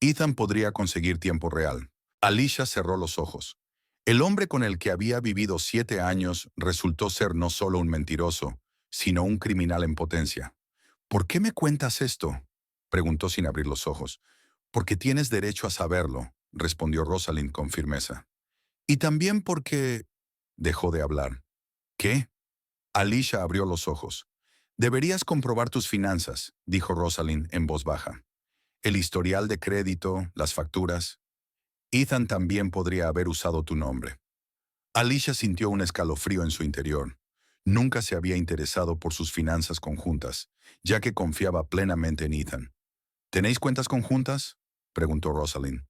Ethan podría conseguir tiempo real. Alicia cerró los ojos. El hombre con el que había vivido 7 años resultó ser no solo un mentiroso, sino un criminal en potencia. ¿Por qué me cuentas esto?, preguntó sin abrir los ojos. Porque tienes derecho a saberlo, respondió Rosalind con firmeza. Y también porque... Dejó de hablar. ¿Qué? Alicia abrió los ojos. Deberías comprobar tus finanzas, dijo Rosalind en voz baja. El historial de crédito, las facturas. Ethan también podría haber usado tu nombre. Alicia sintió un escalofrío en su interior. Nunca se había interesado por sus finanzas conjuntas, ya que confiaba plenamente en Ethan. ¿Tenéis cuentas conjuntas?, preguntó Rosalind.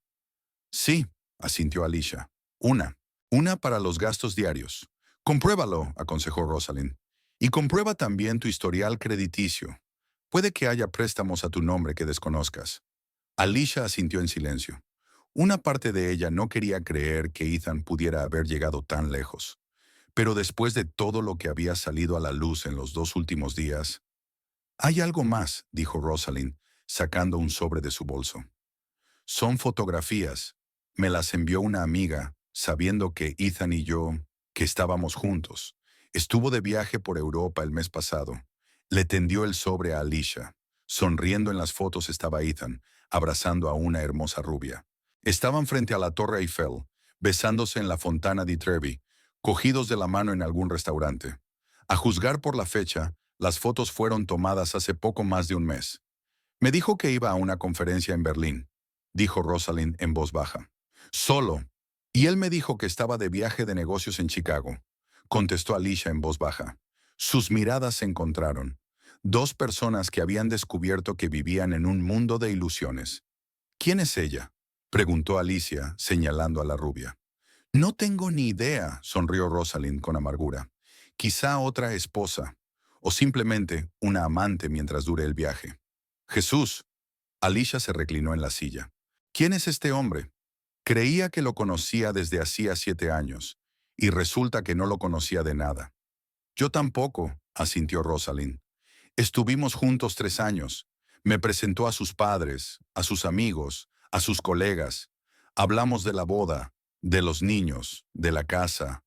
Sí, asintió Alicia. Una. Una para los gastos diarios. Compruébalo, aconsejó Rosalind. Y comprueba también tu historial crediticio. Puede que haya préstamos a tu nombre que desconozcas. Alicia asintió en silencio. Una parte de ella no quería creer que Ethan pudiera haber llegado tan lejos. Pero después de todo lo que había salido a la luz en los 2 últimos días... Hay algo más, dijo Rosalind, sacando un sobre de su bolso. Son fotografías. Me las envió una amiga, sabiendo que Ethan y yo, que estábamos juntos. Estuvo de viaje por Europa el mes pasado. Le tendió el sobre a Alicia. Sonriendo en las fotos estaba Ethan, abrazando a una hermosa rubia. Estaban frente a la Torre Eiffel, besándose en la Fontana di Trevi, cogidos de la mano en algún restaurante. A juzgar por la fecha, las fotos fueron tomadas hace poco más de un mes. Me dijo que iba a una conferencia en Berlín, dijo Rosalind en voz baja. Solo. Y él me dijo que estaba de viaje de negocios en Chicago, contestó Alicia en voz baja. Sus miradas se encontraron. Dos personas que habían descubierto que vivían en un mundo de ilusiones. ¿Quién es ella?, preguntó Alicia, señalando a la rubia. No tengo ni idea, sonrió Rosalind con amargura. Quizá otra esposa, o simplemente una amante mientras dure el viaje. Jesús. Alicia se reclinó en la silla. ¿Quién es este hombre? Creía que lo conocía desde hacía 7 años, y resulta que no lo conocía de nada. Yo tampoco, asintió Rosalind. Estuvimos juntos 3 años. Me presentó a sus padres, a sus amigos, a sus colegas. Hablamos de la boda, de los niños, de la casa.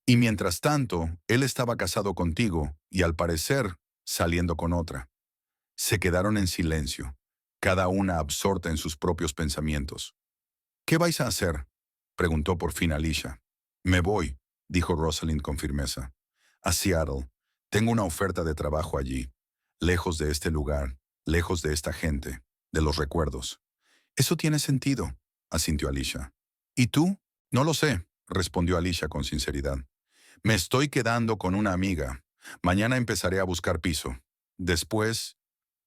Y mientras tanto, él estaba casado contigo y al parecer saliendo con otra. Se quedaron en silencio, cada una absorta en sus propios pensamientos. ¿Qué vais a hacer?, preguntó por fin Alicia. Me voy, dijo Rosalind con firmeza. A Seattle. Tengo una oferta de trabajo allí, lejos de este lugar, lejos de esta gente, de los recuerdos. Eso tiene sentido, asintió Alicia. ¿Y tú? No lo sé, respondió Alicia con sinceridad. Me estoy quedando con una amiga. Mañana empezaré a buscar piso. Después...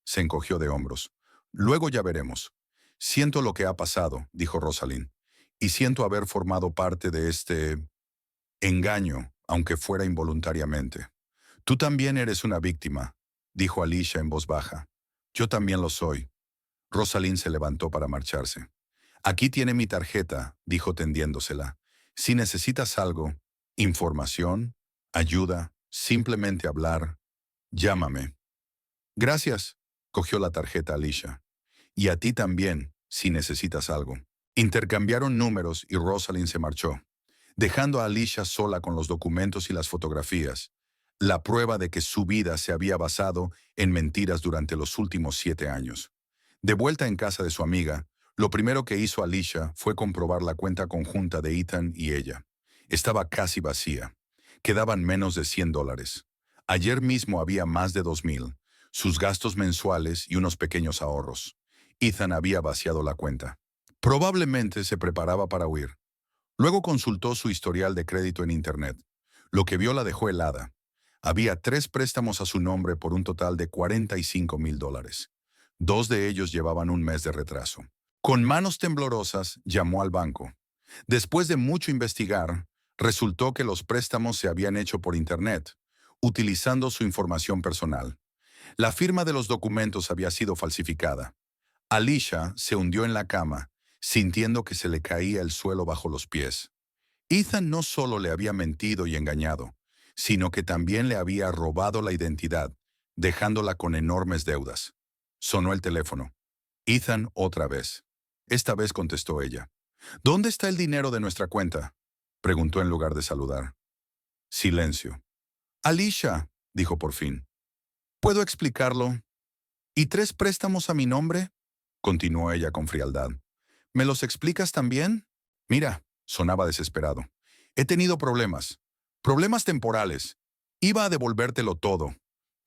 Se encogió de hombros. Luego ya veremos. Siento lo que ha pasado, dijo Rosalind, y siento haber formado parte de este engaño, aunque fuera involuntariamente. Tú también eres una víctima, dijo Alicia en voz baja. Yo también lo soy. Rosalind se levantó para marcharse. Aquí tiene mi tarjeta, dijo tendiéndosela. Si necesitas algo, información, ayuda, simplemente hablar, llámame. Gracias, cogió la tarjeta Alicia. Y a ti también, si necesitas algo. Intercambiaron números y Rosalind se marchó, dejando a Alicia sola con los documentos y las fotografías, la prueba de que su vida se había basado en mentiras durante los últimos 7 años. De vuelta en casa de su amiga, lo primero que hizo Alicia fue comprobar la cuenta conjunta de Ethan y ella. Estaba casi vacía. Quedaban menos de $100. Ayer mismo había más de 2,000, sus gastos mensuales y unos pequeños ahorros. Ethan había vaciado la cuenta. Probablemente se preparaba para huir. Luego consultó su historial de crédito en Internet. Lo que vio la dejó helada. Había 3 préstamos a su nombre por un total de $45,000. 2 de ellos llevaban un mes de retraso. Con manos temblorosas, llamó al banco. Después de mucho investigar, resultó que los préstamos se habían hecho por Internet, utilizando su información personal. La firma de los documentos había sido falsificada. Alicia se hundió en la cama, sintiendo que se le caía el suelo bajo los pies. Ethan no solo le había mentido y engañado, sino que también le había robado la identidad, dejándola con enormes deudas. Sonó el teléfono. Ethan otra vez. Esta vez contestó ella. ¿Dónde está el dinero de nuestra cuenta?, preguntó en lugar de saludar. Silencio. Alicia, dijo por fin. ¿Puedo explicarlo? ¿Y 3 préstamos a mi nombre?, continuó ella con frialdad. ¿Me los explicas también? Mira, sonaba desesperado. He tenido problemas. Problemas temporales. Iba a devolvértelo todo.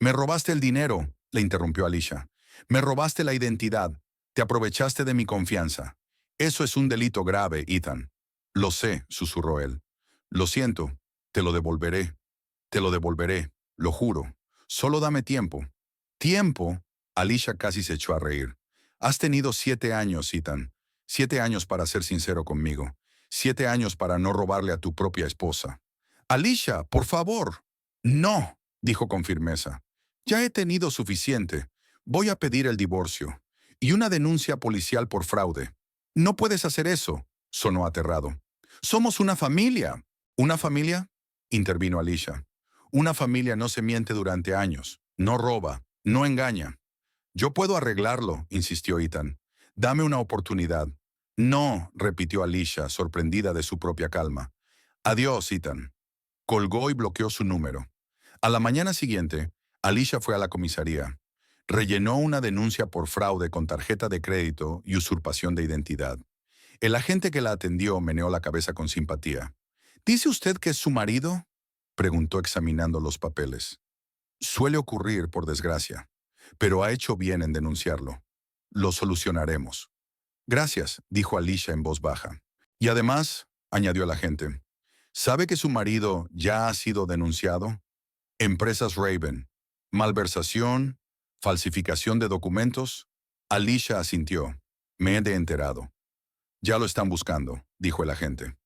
Me robaste el dinero, le interrumpió Alicia. Me robaste la identidad. Te aprovechaste de mi confianza. Eso es un delito grave, Ethan. Lo sé, susurró él. Lo siento. Te lo devolveré. Te lo devolveré. Lo juro. Solo dame tiempo. ¿Tiempo? Alicia casi se echó a reír. Has tenido 7 años, Ethan. 7 años para ser sincero conmigo. 7 años para no robarle a tu propia esposa. Alicia, por favor. No, dijo con firmeza. Ya he tenido suficiente. Voy a pedir el divorcio. Y una denuncia policial por fraude. No puedes hacer eso, sonó aterrado. Somos una familia. ¿Una familia? Intervino Alicia. Una familia no se miente durante años, no roba, no engaña. Yo puedo arreglarlo, insistió Ethan. Dame una oportunidad. No, repitió Alicia, sorprendida de su propia calma. Adiós, Ethan. Colgó y bloqueó su número. A la mañana siguiente, Alicia fue a la comisaría. Rellenó una denuncia por fraude con tarjeta de crédito y usurpación de identidad. El agente que la atendió meneó la cabeza con simpatía. ¿Dice usted que es su marido?, preguntó examinando los papeles. Suele ocurrir, por desgracia, pero ha hecho bien en denunciarlo. Lo solucionaremos. Gracias, dijo Alicia en voz baja. Y además, añadió el agente, ¿sabe que su marido ya ha sido denunciado? Empresas Raven, malversación, falsificación de documentos. Alicia asintió. Me he enterado. Ya lo están buscando, dijo el agente.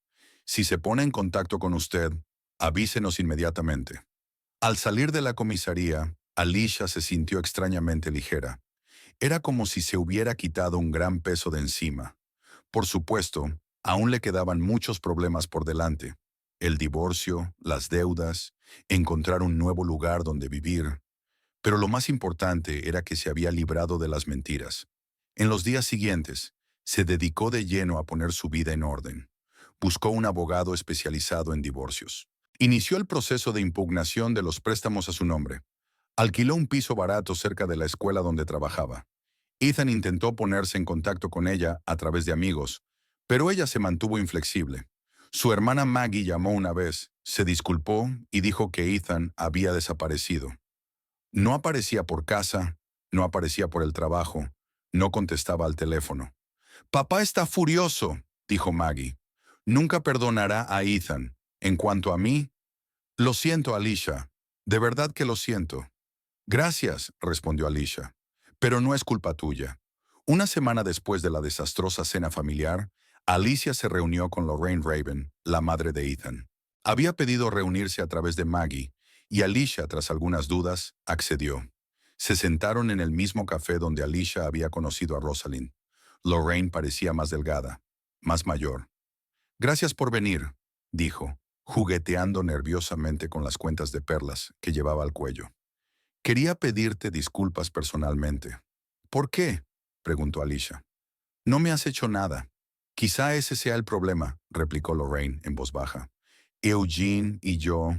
Si se pone en contacto con usted, avísenos inmediatamente. Al salir de la comisaría, Alicia se sintió extrañamente ligera. Era como si se hubiera quitado un gran peso de encima. Por supuesto, aún le quedaban muchos problemas por delante. El divorcio, las deudas, encontrar un nuevo lugar donde vivir. Pero lo más importante era que se había librado de las mentiras. En los días siguientes, se dedicó de lleno a poner su vida en orden. Buscó un abogado especializado en divorcios. Inició el proceso de impugnación de los préstamos a su nombre. Alquiló un piso barato cerca de la escuela donde trabajaba. Ethan intentó ponerse en contacto con ella a través de amigos, pero ella se mantuvo inflexible. Su hermana Maggie llamó una vez, se disculpó y dijo que Ethan había desaparecido. No aparecía por casa, no aparecía por el trabajo, no contestaba al teléfono. «Papá está furioso», dijo Maggie. «Nunca perdonará a Ethan. En cuanto a mí, lo siento, Alicia. De verdad que lo siento». «Gracias», respondió Alicia. «Pero no es culpa tuya». Una semana después de la desastrosa cena familiar, Alicia se reunió con Lorraine Raven, la madre de Ethan. Había pedido reunirse a través de Maggie, y Alicia, tras algunas dudas, accedió. Se sentaron en el mismo café donde Alicia había conocido a Rosalind. Lorraine parecía más delgada, más mayor. «Gracias por venir», dijo, jugueteando nerviosamente con las cuentas de perlas que llevaba al cuello. «Quería pedirte disculpas personalmente». «¿Por qué?», preguntó Alicia. «No me has hecho nada». «Quizá ese sea el problema», replicó Lorraine en voz baja. «Eugene y yo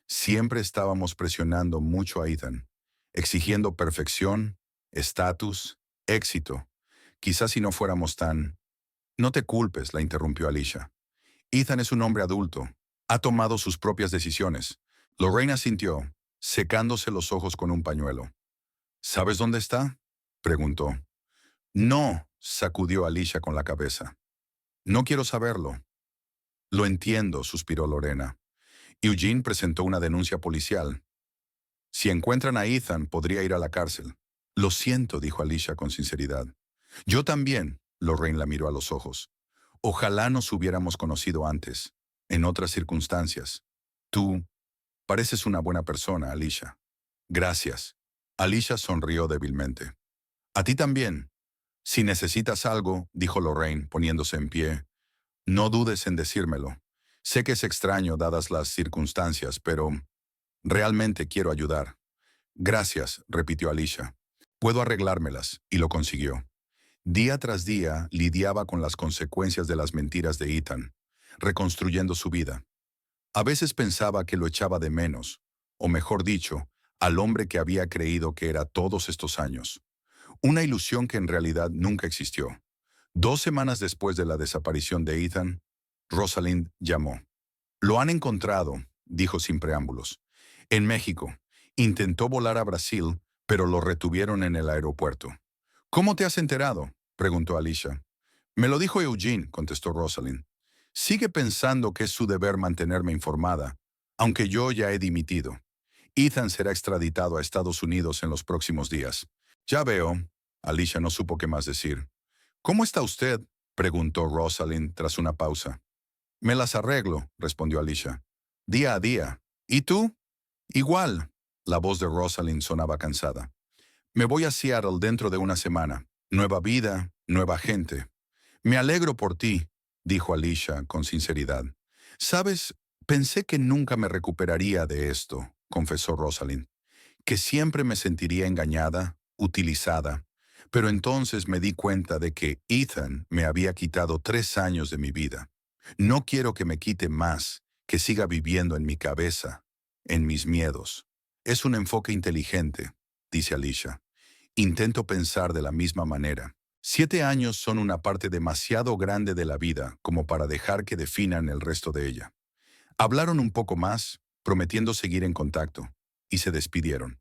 siempre estábamos presionando mucho a Ethan, exigiendo perfección, estatus, éxito. Quizás si no fuéramos tan...» «No te culpes», la interrumpió Alicia. «Ethan es un hombre adulto. Ha tomado sus propias decisiones». Lorraine asintió, secándose los ojos con un pañuelo. «¿Sabes dónde está?», preguntó. «No», sacudió Alicia con la cabeza. «No quiero saberlo». «Lo entiendo», suspiró Lorena. Eugene presentó una denuncia policial. «Si encuentran a Ethan, podría ir a la cárcel». «Lo siento», dijo Alicia con sinceridad. «Yo también», Lorraine la miró a los ojos. «Ojalá nos hubiéramos conocido antes, en otras circunstancias. Tú pareces una buena persona, Alicia». «Gracias». Alicia sonrió débilmente. «A ti también. Si necesitas algo», dijo Lorraine, poniéndose en pie, «no dudes en decírmelo. Sé que es extraño dadas las circunstancias, pero realmente quiero ayudar». «Gracias», repitió Alicia. «Puedo arreglármelas», y lo consiguió. Día tras día lidiaba con las consecuencias de las mentiras de Ethan, reconstruyendo su vida. A veces pensaba que lo echaba de menos, o mejor dicho, al hombre que había creído que era todos estos años. Una ilusión que en realidad nunca existió. 2 semanas después de la desaparición de Ethan, Rosalind llamó. «Lo han encontrado», dijo sin preámbulos, «en México, Intentó volar a Brasil, pero lo retuvieron en el aeropuerto. ¿Cómo te has enterado?, preguntó Alicia. Me lo dijo Eugene, contestó Rosalind. Sigue pensando que es su deber mantenerme informada, aunque yo ya he dimitido. Ethan será extraditado a Estados Unidos en los próximos días. Ya veo. Alicia no supo qué más decir. ¿Cómo está usted?, preguntó Rosalind tras una pausa. Me las arreglo, respondió Alicia. Día a día. ¿Y tú? Igual. La voz de Rosalind sonaba cansada. Me voy a Seattle dentro de una semana. Nueva vida, nueva gente. Me alegro por ti, dijo Alicia con sinceridad. Sabes, pensé que nunca me recuperaría de esto, confesó Rosalind, que siempre me sentiría engañada, utilizada, pero entonces me di cuenta de que Ethan me había quitado 3 años de mi vida. No quiero que me quite más, que siga viviendo en mi cabeza, en mis miedos. Es un enfoque inteligente, dice Alicia. Intento pensar de la misma manera. 7 años son una parte demasiado grande de la vida como para dejar que definan el resto de ella. Hablaron un poco más, prometiendo seguir en contacto, y se despidieron.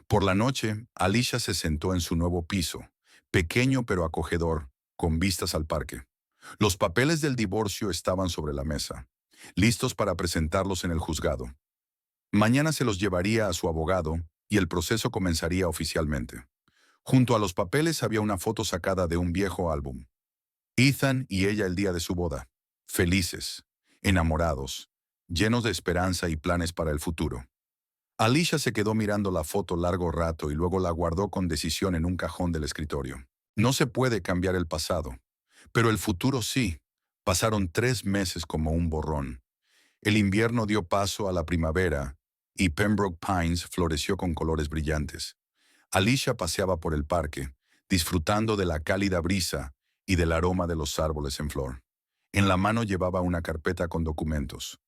Por la noche, Alicia se sentó en su nuevo piso, pequeño pero acogedor, con vistas al parque. Los papeles del divorcio estaban sobre la mesa, listos para presentarlos en el juzgado. Mañana se los llevaría a su abogado y el proceso comenzaría oficialmente. Junto a los papeles había una foto sacada de un viejo álbum. Ethan y ella el día de su boda. Felices, enamorados, llenos de esperanza y planes para el futuro. Alicia se quedó mirando la foto largo rato y luego la guardó con decisión en un cajón del escritorio. No se puede cambiar el pasado, pero el futuro sí. Pasaron 3 meses como un borrón. El invierno dio paso a la primavera y Pembroke Pines floreció con colores brillantes. Alicia paseaba por el parque, disfrutando de la cálida brisa y del aroma de los árboles en flor. En la mano llevaba una carpeta con documentos.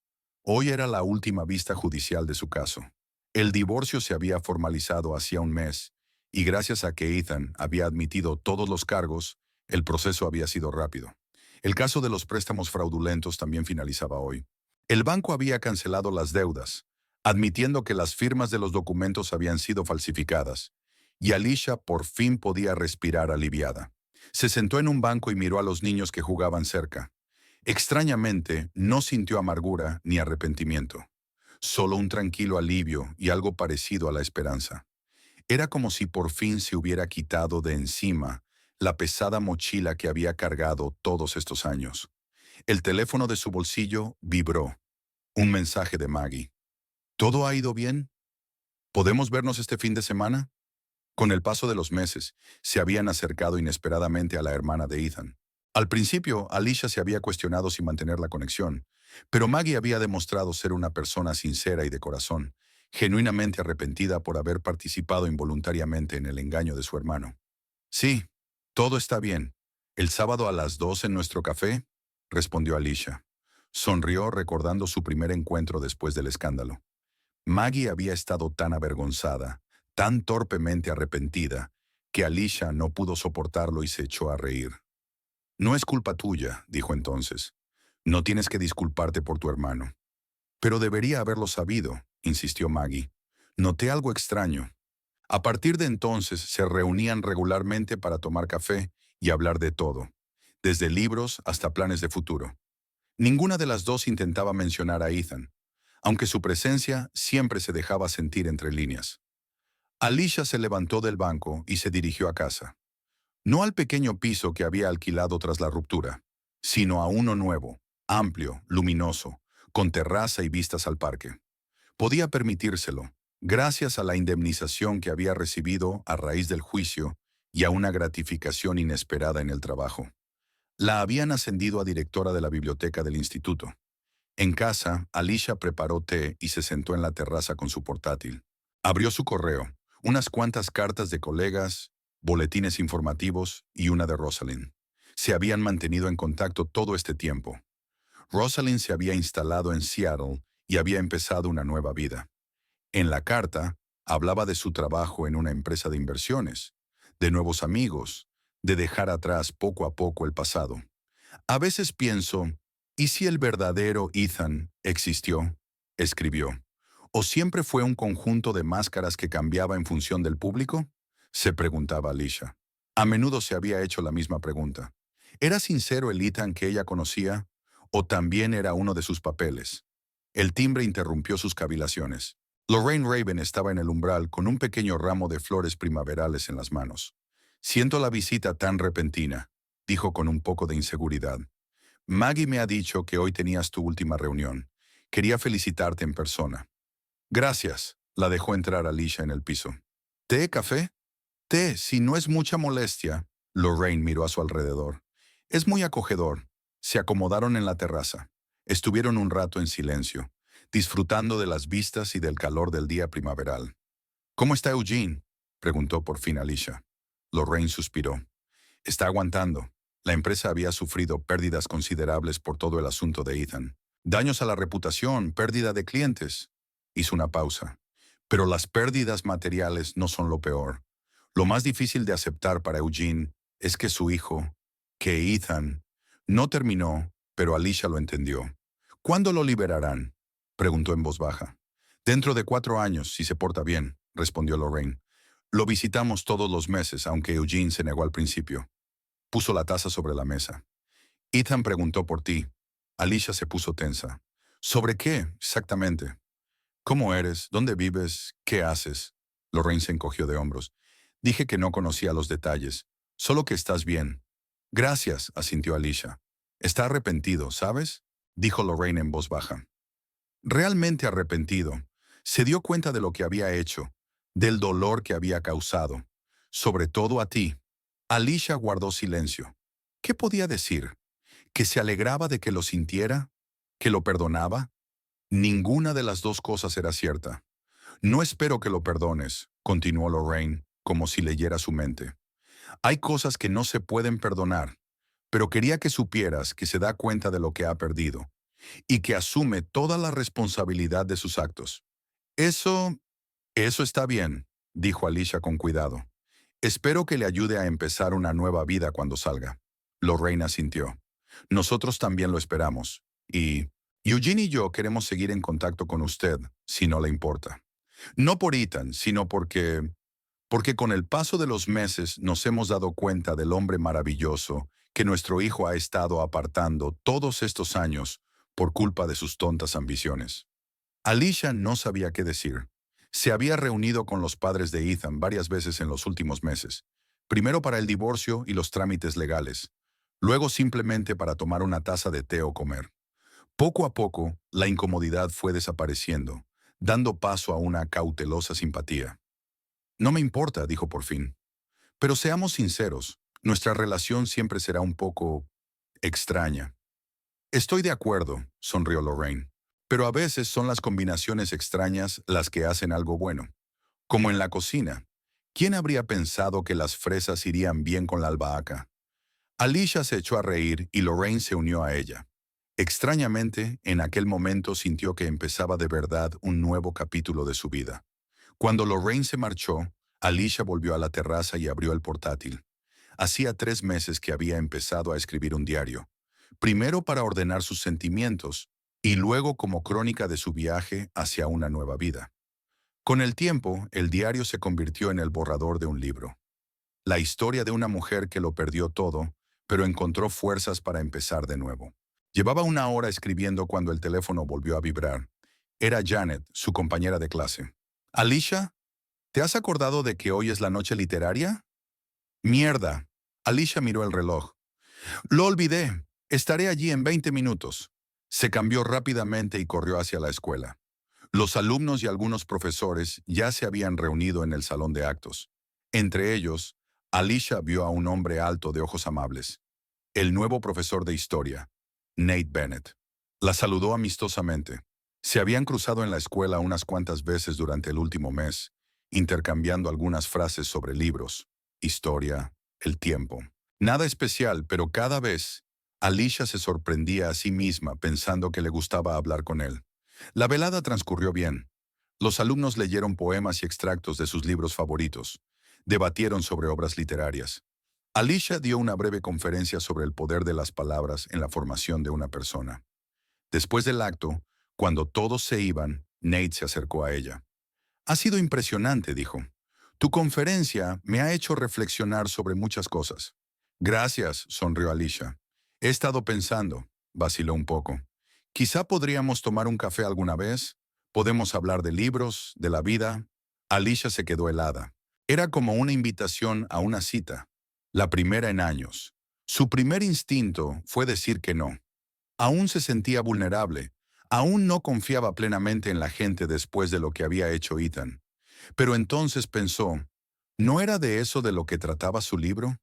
Hoy era la última vista judicial de su caso. El divorcio se había formalizado hacía un mes, y gracias a que Ethan había admitido todos los cargos, el proceso había sido rápido. El caso de los préstamos fraudulentos también finalizaba hoy. El banco había cancelado las deudas, admitiendo que las firmas de los documentos habían sido falsificadas, y Alicia por fin podía respirar aliviada. Se sentó en un banco y miró a los niños que jugaban cerca. Extrañamente, no sintió amargura ni arrepentimiento, solo un tranquilo alivio y algo parecido a la esperanza. Era como si por fin se hubiera quitado de encima la pesada mochila que había cargado todos estos años. El teléfono de su bolsillo vibró. Un mensaje de Maggie. ¿Todo ha ido bien? ¿Podemos vernos este fin de semana? Con el paso de los meses, se habían acercado inesperadamente a la hermana de Ethan. Al principio, Alicia se había cuestionado si mantener la conexión, pero Maggie había demostrado ser una persona sincera y de corazón, genuinamente arrepentida por haber participado involuntariamente en el engaño de su hermano. Sí, todo está bien. ¿El sábado a las 2 en nuestro café?, respondió Alicia. Sonrió recordando su primer encuentro después del escándalo. Maggie había estado tan avergonzada, tan torpemente arrepentida, que Alicia no pudo soportarlo y se echó a reír. No es culpa tuya, dijo entonces. No tienes que disculparte por tu hermano. Pero debería haberlo sabido, insistió Maggie. Noté algo extraño. A partir de entonces se reunían regularmente para tomar café y hablar de todo, desde libros hasta planes de futuro. Ninguna de las dos intentaba mencionar a Ethan, aunque su presencia siempre se dejaba sentir entre líneas. Alicia se levantó del banco y se dirigió a casa. No al pequeño piso que había alquilado tras la ruptura, sino a uno nuevo, amplio, luminoso, con terraza y vistas al parque. Podía permitírselo, gracias a la indemnización que había recibido a raíz del juicio y a una gratificación inesperada en el trabajo. La habían ascendido a directora de la biblioteca del instituto. En casa, Alicia preparó té y se sentó en la terraza con su portátil. Abrió su correo, unas cuantas cartas de colegas, boletines informativos y una de Rosalind. Se habían mantenido en contacto todo este tiempo. Rosalind se había instalado en Seattle y había empezado una nueva vida. En la carta, hablaba de su trabajo en una empresa de inversiones, de nuevos amigos, de dejar atrás poco a poco el pasado. A veces pienso, ¿y si el verdadero Ethan existió?, escribió. ¿O siempre fue un conjunto de máscaras que cambiaba en función del público? Se preguntaba Alicia. A menudo se había hecho la misma pregunta. ¿Era sincero el Ethan que ella conocía? ¿O también era uno de sus papeles? El timbre interrumpió sus cavilaciones. Lorraine Raven estaba en el umbral con un pequeño ramo de flores primaverales en las manos. Siento la visita tan repentina, dijo con un poco de inseguridad. Maggie me ha dicho que hoy tenías tu última reunión. Quería felicitarte en persona. Gracias, la dejó entrar Alicia en el piso. ¿Té, café? Té, si no es mucha molestia. Lorraine miró a su alrededor. Es muy acogedor. Se acomodaron en la terraza. Estuvieron un rato en silencio, disfrutando de las vistas y del calor del día primaveral. ¿Cómo está Eugene?, preguntó por fin Alicia. Lorraine suspiró. Está aguantando. La empresa había sufrido pérdidas considerables por todo el asunto de Ethan. Daños a la reputación, pérdida de clientes. Hizo una pausa. Pero las pérdidas materiales no son lo peor. Lo más difícil de aceptar para Eugene es que su hijo, que Ethan, no terminó, pero Alicia lo entendió. ¿Cuándo lo liberarán?, preguntó en voz baja. Dentro de 4 años, si se porta bien, respondió Lorraine. Lo visitamos todos los meses, aunque Eugene se negó al principio. Puso la taza sobre la mesa. Ethan preguntó por ti. Alicia se puso tensa. ¿Sobre qué, exactamente? ¿Cómo eres? ¿Dónde vives? ¿Qué haces? Lorraine se encogió de hombros. Dije que no conocía los detalles, solo que estás bien. Gracias, asintió Alicia. Está arrepentido, ¿sabes? Dijo Lorraine en voz baja. Realmente arrepentido. Se dio cuenta de lo que había hecho, del dolor que había causado, sobre todo a ti. Alicia guardó silencio. ¿Qué podía decir? ¿Que se alegraba de que lo sintiera? ¿Que lo perdonaba? Ninguna de las dos cosas era cierta. No espero que lo perdones, continuó Lorraine, como si leyera su mente. Hay cosas que no se pueden perdonar, pero quería que supieras que se da cuenta de lo que ha perdido y que asume toda la responsabilidad de sus actos. Eso está bien, dijo Alicia con cuidado. Espero que le ayude a empezar una nueva vida cuando salga. Lorraine asintió. Nosotros también lo esperamos. Y Eugene y yo queremos seguir en contacto con usted, si no le importa. No por Ethan, sino porque con el paso de los meses nos hemos dado cuenta del hombre maravilloso que nuestro hijo ha estado apartando todos estos años por culpa de sus tontas ambiciones. Alicia no sabía qué decir. Se había reunido con los padres de Ethan varias veces en los últimos meses, primero para el divorcio y los trámites legales, luego simplemente para tomar una taza de té o comer. Poco a poco, la incomodidad fue desapareciendo, dando paso a una cautelosa simpatía. No me importa, dijo por fin. Pero seamos sinceros, nuestra relación siempre será un poco extraña. Estoy de acuerdo, sonrió Lorraine. Pero a veces son las combinaciones extrañas las que hacen algo bueno. Como en la cocina. ¿Quién habría pensado que las fresas irían bien con la albahaca? Alicia se echó a reír y Lorraine se unió a ella. Extrañamente, en aquel momento sintió que empezaba de verdad un nuevo capítulo de su vida. Cuando Lorraine se marchó, Alicia volvió a la terraza y abrió el portátil. Hacía 3 meses que había empezado a escribir un diario, primero para ordenar sus sentimientos y luego como crónica de su viaje hacia una nueva vida. Con el tiempo, el diario se convirtió en el borrador de un libro. La historia de una mujer que lo perdió todo, pero encontró fuerzas para empezar de nuevo. Llevaba 1 hora escribiendo cuando el teléfono volvió a vibrar. Era Janet, su compañera de clase. «Alicia, ¿te has acordado de que hoy es la noche literaria?» «Mierda». Alicia miró el reloj. «Lo olvidé. Estaré allí en 20 minutos». Se cambió rápidamente y corrió hacia la escuela. Los alumnos y algunos profesores ya se habían reunido en el salón de actos. Entre ellos, Alicia vio a un hombre alto de ojos amables. El nuevo profesor de historia, Nate Bennett. La saludó amistosamente. Se habían cruzado en la escuela unas cuantas veces durante el último mes, intercambiando algunas frases sobre libros, historia, el tiempo. Nada especial, pero cada vez Alicia se sorprendía a sí misma pensando que le gustaba hablar con él. La velada transcurrió bien. Los alumnos leyeron poemas y extractos de sus libros favoritos. Debatieron sobre obras literarias. Alicia dio una breve conferencia sobre el poder de las palabras en la formación de una persona. Después del acto, cuando todos se iban, Nate se acercó a ella. Ha sido impresionante, dijo. Tu conferencia me ha hecho reflexionar sobre muchas cosas. Gracias, sonrió Alicia. He estado pensando, vaciló un poco. Quizá podríamos tomar un café alguna vez. Podemos hablar de libros, de la vida. Alicia se quedó helada. Era como una invitación a una cita, la primera en años. Su primer instinto fue decir que no. Aún se sentía vulnerable. Aún no confiaba plenamente en la gente después de lo que había hecho Ethan. Pero entonces pensó, ¿no era de eso de lo que trataba su libro?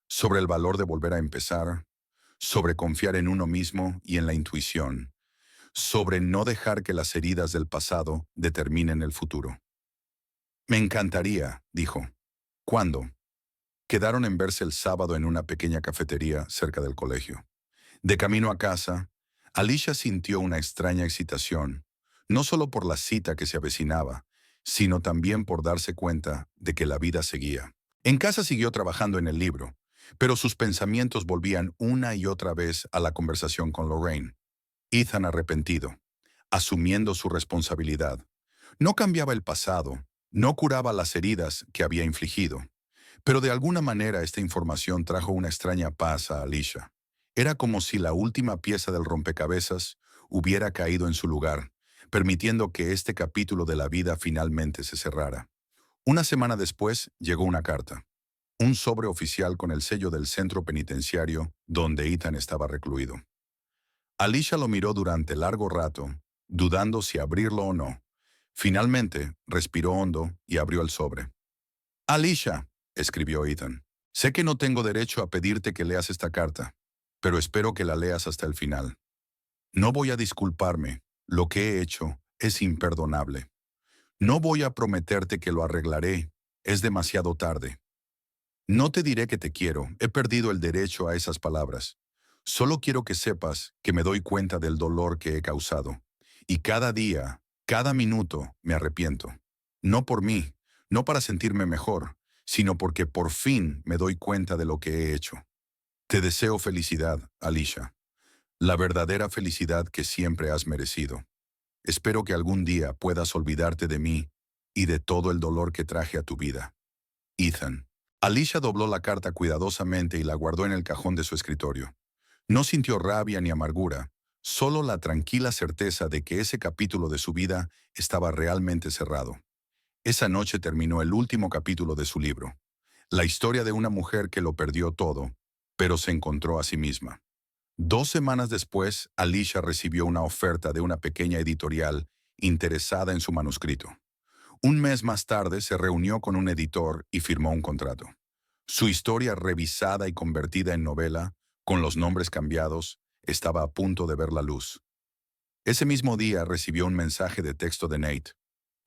Sobre el valor de volver a empezar, sobre confiar en uno mismo y en la intuición, sobre no dejar que las heridas del pasado determinen el futuro. Me encantaría, dijo. ¿Cuándo? Quedaron en verse el sábado en una pequeña cafetería cerca del colegio. De camino a casa, Alicia sintió una extraña excitación, no solo por la cita que se avecinaba, sino también por darse cuenta de que la vida seguía. En casa siguió trabajando en el libro, pero sus pensamientos volvían una y otra vez a la conversación con Lorraine. Ethan arrepentido, asumiendo su responsabilidad. No cambiaba el pasado, no curaba las heridas que había infligido, pero de alguna manera esta información trajo una extraña paz a Alicia. Era como si la última pieza del rompecabezas hubiera caído en su lugar, permitiendo que este capítulo de la vida finalmente se cerrara. Una semana después llegó una carta, un sobre oficial con el sello del centro penitenciario donde Ethan estaba recluido. Alicia lo miró durante largo rato, dudando si abrirlo o no. Finalmente, respiró hondo y abrió el sobre. Alicia, escribió Ethan, sé que no tengo derecho a pedirte que leas esta carta, pero espero que la leas hasta el final. No voy a disculparme, lo que he hecho es imperdonable. No voy a prometerte que lo arreglaré, es demasiado tarde. No te diré que te quiero, he perdido el derecho a esas palabras. Solo quiero que sepas que me doy cuenta del dolor que he causado. Y cada día, cada minuto, me arrepiento. No por mí, no para sentirme mejor, sino porque por fin me doy cuenta de lo que he hecho. Te deseo felicidad, Alicia. La verdadera felicidad que siempre has merecido. Espero que algún día puedas olvidarte de mí y de todo el dolor que traje a tu vida. Ethan. Alicia dobló la carta cuidadosamente y la guardó en el cajón de su escritorio. No sintió rabia ni amargura, solo la tranquila certeza de que ese capítulo de su vida estaba realmente cerrado. Esa noche terminó el último capítulo de su libro, la historia de una mujer que lo perdió todo, pero se encontró a sí misma. 2 semanas después, Alicia recibió una oferta de una pequeña editorial interesada en su manuscrito. Un mes más tarde se reunió con un editor y firmó un contrato. Su historia revisada y convertida en novela, con los nombres cambiados, estaba a punto de ver la luz. Ese mismo día recibió un mensaje de texto de Nate.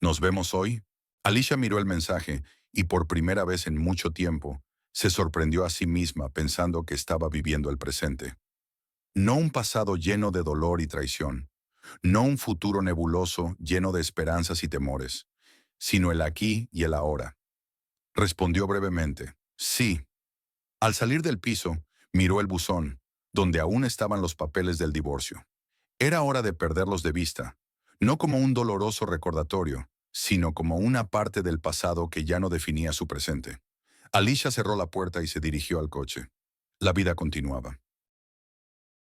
¿Nos vemos hoy? Alicia miró el mensaje y por primera vez en mucho tiempo se sorprendió a sí misma pensando que estaba viviendo el presente. No un pasado lleno de dolor y traición, no un futuro nebuloso lleno de esperanzas y temores, sino el aquí y el ahora. Respondió brevemente, sí. Al salir del piso, miró el buzón, donde aún estaban los papeles del divorcio. Era hora de perderlos de vista, no como un doloroso recordatorio, sino como una parte del pasado que ya no definía su presente. Alicia cerró la puerta y se dirigió al coche. La vida continuaba.